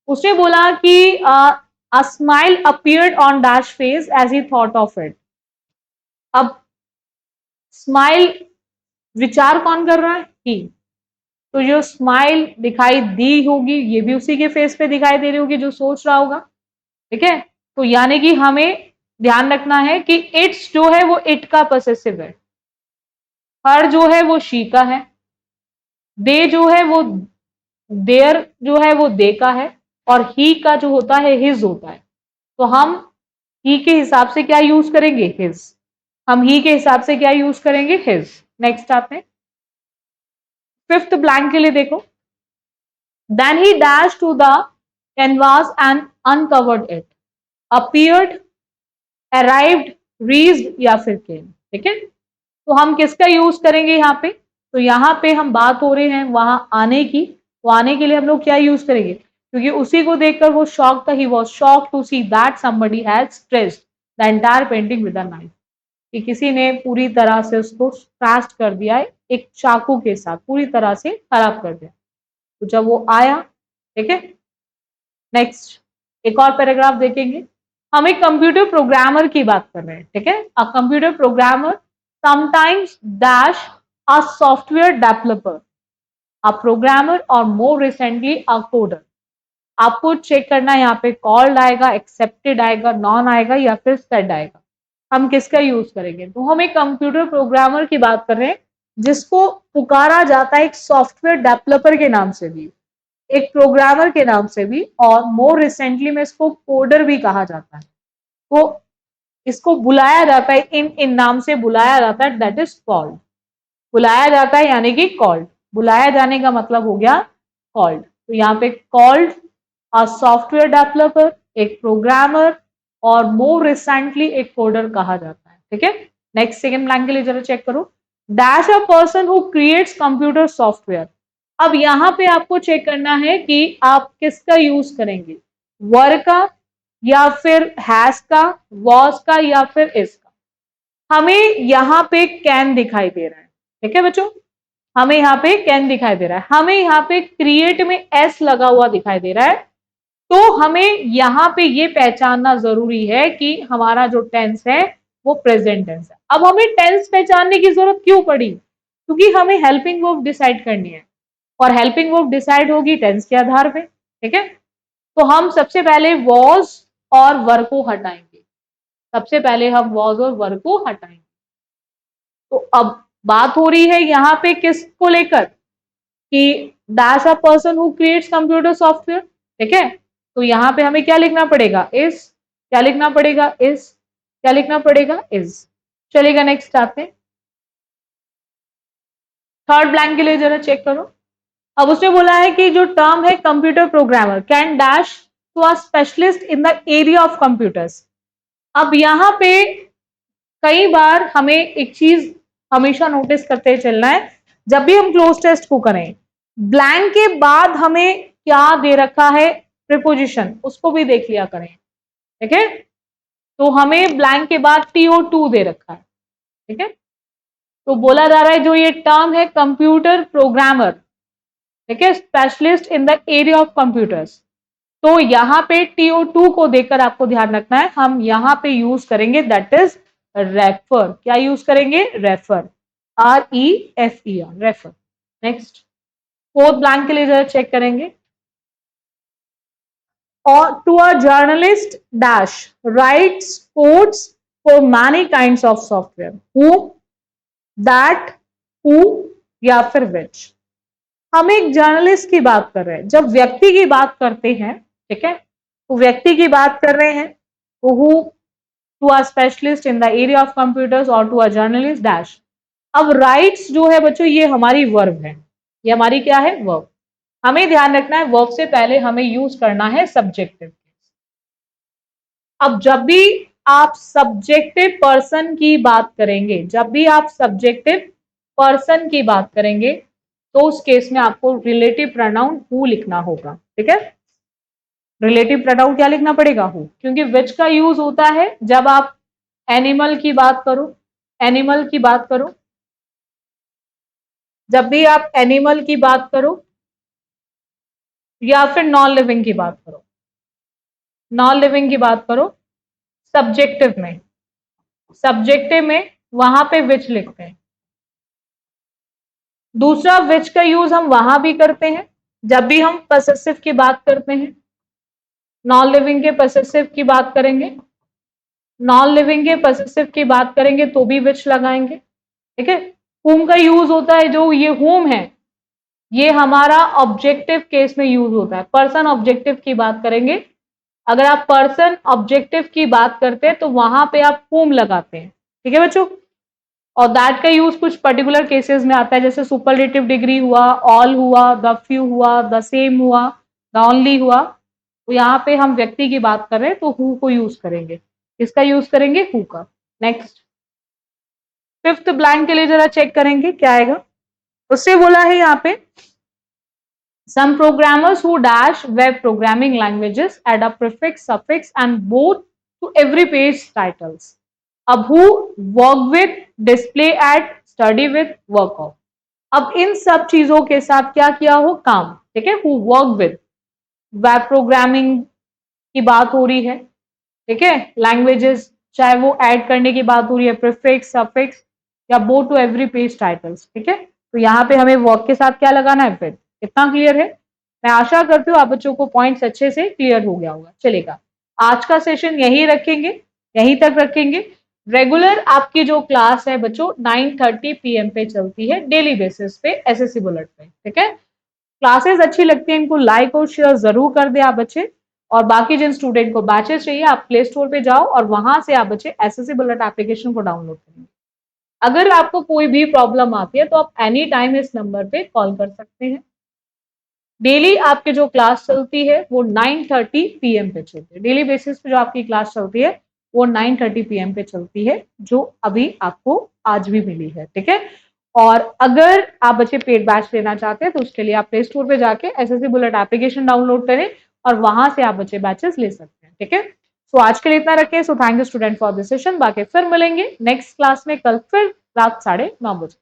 उसने बोला कि a smile appeared on dash face as he thought of it. अब स्माइल विचार कौन कर रहा है, ही, तो जो स्माइल दिखाई दी होगी ये भी उसी के फेस पे दिखाई दे रही होगी जो सोच रहा होगा। ठीक है, तो यानी कि हमें ध्यान रखना है कि इट्स जो है वो इट का पॉसेसिव है, हर जो है वो शी का है, दे जो है वो, देयर जो है वो दे का है, और ही का जो होता है हिज होता है। तो हम ही के हिसाब से क्या यूज करेंगे, हिज। हम ही के हिसाब से क्या यूज करेंगे, हिज। नेक्स्ट आते हैं फिफ्थ ब्लैंक के लिए देखो। Then he dash to the canvas and uncovered it, appeared, arrived, reached या फिर केम। ठीक है, तो हम किसका यूज करेंगे यहाँ पे, तो यहाँ पे हम बात हो रहे हैं वहां आने की, तो आने के लिए हम लोग क्या यूज करेंगे, क्योंकि उसी को देखकर वो शॉक था, he was shocked to see that somebody had stressed the entire painting with a knife, कि किसी ने पूरी तरह से उसको स्क्रैच कर दिया है एक चाकू के साथ, पूरी तरह से खराब कर दिया। तो जब वो आया, ठीक है, नेक्स्ट एक और पैराग्राफ देखेंगे। हम एक कंप्यूटर प्रोग्रामर की बात कर रहे हैं। ठीक है, a computer programmer sometimes dash a software developer, a programmer और मोर रिसेंटली अ कोडर। आपको चेक करना है यहाँ पे कॉल्ड आएगा, एक्सेप्टेड आएगा, नॉन आएगा या फिर सेड आएगा। हम किसका यूज करेंगे, तो हम एक कंप्यूटर प्रोग्रामर की बात कर रहे हैं जिसको पुकारा जाता है एक सॉफ्टवेयर डेवलपर के नाम से भी, एक प्रोग्रामर के नाम से भी, और मोर रिसेंटली में इसको कोडर भी कहा जाता है। तो इसको बुलाया जाता है, इन इन नाम से बुलाया जाता है, दैट इज कॉल्ड। बुलाया जाता है यानी कि कॉल्ड, बुलाया जाने का मतलब हो गया कॉल्ड। तो यहाँ पे कॉल्ड अ सॉफ्टवेयर डेवलपर, एक प्रोग्रामर, और मोर रिसेंटली एक कोडर कहा जाता है। ठीक है, नेक्स्ट सेकेंड ब्लैंक के लिए जरा चेक करो। Dash a person who creates computer software. अब यहाँ पे आपको चेक करना है कि आप किसका यूज करेंगे, वर का या फिर हैज का, वॉज का या फिर इज का। हमें यहाँ पे कैन दिखाई दे रहा है। ठीक है बच्चों, हमें यहाँ पे कैन दिखाई दे रहा है, हमें यहाँ पे क्रिएट में एस लगा हुआ दिखाई दे रहा है। तो हमें यहाँ पे ये पहचानना जरूरी है कि हमारा जो टेंस है वो प्रेजेंट टेंस है। अब हमें टेंस पहचानने की जरूरत क्यों पड़ी? क्योंकि हमें हेल्पिंग वर्ब डिसाइड करनी है और हेल्पिंग वर्ब डिसाइड होगी टेंस के आधार पे। ठीक है, तो हम सबसे पहले वॉज और वर को हटाएंगे। सबसे पहले हम वॉज और वर को हटाएंगे। तो अब बात हो रही है यहाँ पे किसको लेकर कि that's a person who creates computer software. ठीक है, तो यहाँ पे हमें क्या लिखना पड़ेगा? इज। क्या लिखना पड़ेगा? इज। क्या लिखना पड़ेगा? इज। चलेगा, नेक्स्ट आते हैं। थर्ड ब्लैंक के लिए जरा चेक करो। अब उसने बोला है कि जो टर्म है computer programmer can dash to a specialist in the area of computers. अब यहाँ पे कई बार हमें एक चीज हमेशा नोटिस करते चलना है, जब भी हम क्लोज टेस्ट को करें, ब्लैंक के बाद हमें क्या दे रखा है प्रीपोजिशन, उसको भी देख लिया करें। ठीक है, तो हमें ब्लैंक के बाद TO2 दे रखा है। ठीक है, तो बोला जा रहा है जो ये टर्म है कंप्यूटर प्रोग्रामर, ठीक है, specialist in the area of computers, तो यहाँ पे TO2 को देखकर आपको ध्यान रखना है, हम यहाँ पे यूज करेंगे दैट इज रेफर। क्या यूज करेंगे? Refer. REFER, refer. Next, fourth blank के लिए जरा चेक करेंगे। और to a journalist dash writes codes for many kinds of software, who, that, who या फिर विच। हम एक जर्नलिस्ट की बात कर रहे हैं। जब व्यक्ति की बात करते हैं, ठीक है, तो व्यक्ति की बात कर रहे हैं, तो who, to a specialist in the area of computers और टू अ जर्नलिस्ट डैश। अब राइट्स जो है बच्चों ये हमारी वर्ब है, ये हमारी क्या है? वर्ब। हमें ध्यान रखना है वर्ब से पहले हमें यूज करना है सब्जेक्टिव। अब जब भी आप सब्जेक्टिव पर्सन की बात करेंगे, जब भी आप सब्जेक्टिव पर्सन की बात करेंगे, तो उस केस में आपको रिलेटिव प्रोनाउन हु लिखना होगा। ठीक है, रिलेटिव प्रोनाउन क्या लिखना पड़ेगा? हु, क्योंकि विच का यूज होता है जब आप एनिमल की बात करो, एनिमल की बात करो, जब भी आप एनिमल की बात करो या फिर नॉन लिविंग की बात करो, नॉन लिविंग की बात करो सब्जेक्टिव में, सब्जेक्टिव में वहां पे विच लिखते हैं। दूसरा, विच का यूज हम वहां भी करते हैं जब भी हम पॉसेसिव की बात करते हैं, नॉन लिविंग के पॉसेसिव की बात करेंगे, नॉन लिविंग के पॉसेसिव की बात करेंगे तो भी विच लगाएंगे। ठीक है, हुम का यूज होता है, जो ये हुम है ये हमारा ऑब्जेक्टिव केस में यूज होता है। पर्सन ऑब्जेक्टिव की बात करेंगे, अगर आप पर्सन ऑब्जेक्टिव की बात करते हैं तो वहां पे आप हुम लगाते हैं। ठीक है बच्चों, और दैट का यूज कुछ पर्टिकुलर केसेस में आता है, जैसे सुपरलेटिव डिग्री हुआ, ऑल हुआ, द फ्यू हुआ, द सेम हुआ, द ओनली हुआ। तो यहाँ पे हम व्यक्ति की बात कर रहे हैं तो हु को यूज करेंगे। किसका यूज करेंगे? हु का। नेक्स्ट, फिफ्थ ब्लैंक के लिए जरा चेक करेंगे क्या आएगा। उससे बोला है यहाँ पे some programmers who dash web programming languages add a prefix, suffix and both to every page titles. अब who, work with, display at, study with, work of। अब इन सब चीजों के साथ क्या किया हो? काम। ठीक है, who work with, web programming की बात हो रही है। ठीक है, लैंग्वेजेस चाहे वो ऐड करने की बात हो रही है, प्रीफिक्स, सफिक्स या बो टू एवरी पेज टाइटल्स। ठीक है, तो यहाँ पे हमें वर्क के साथ क्या लगाना है फिर। इतना क्लियर है? मैं आशा करती हूँ आप बच्चों को पॉइंट्स अच्छे से क्लियर हो गया होगा। चलेगा, आज का सेशन यहीं रखेंगे, यहीं तक रखेंगे। रेगुलर आपकी जो क्लास है बच्चों 9:30 PM पे चलती है डेली बेसिस पे एसएससी बुलेट पे। ठीक है, क्लासेस अच्छी लगती है, इनको लाइक और शेयर जरूर कर दे आप बच्चे। और बाकी जिन स्टूडेंट को बैचेस चाहिए आप प्ले स्टोर पे जाओ और वहां से आप बच्चे एसएससी बुलेट एप्लीकेशन को डाउनलोड करेंगे। अगर आपको कोई भी प्रॉब्लम आती है तो आप एनी टाइम इस नंबर पे कॉल कर सकते हैं। डेली आपकी जो क्लास चलती है वो 9:30 PM पे चलती है। डेली बेसिस पे जो आपकी क्लास चलती है वो 9:30 PM पे चलती है, जो अभी आपको आज भी मिली है। ठीक है, और अगर आप बच्चे पेड बैच लेना चाहते हैं तो उसके लिए आप प्ले स्टोर पे जाके एसएससी बुलेट एप्लीकेशन डाउनलोड करें और वहां से आप बच्चे बैचेस ले सकते हैं। ठीक है, सो आज के लिए इतना रखें। So thank you student for this session. बाकी फिर मिलेंगे नेक्स्ट क्लास में कल फिर रात 9:30 बजे।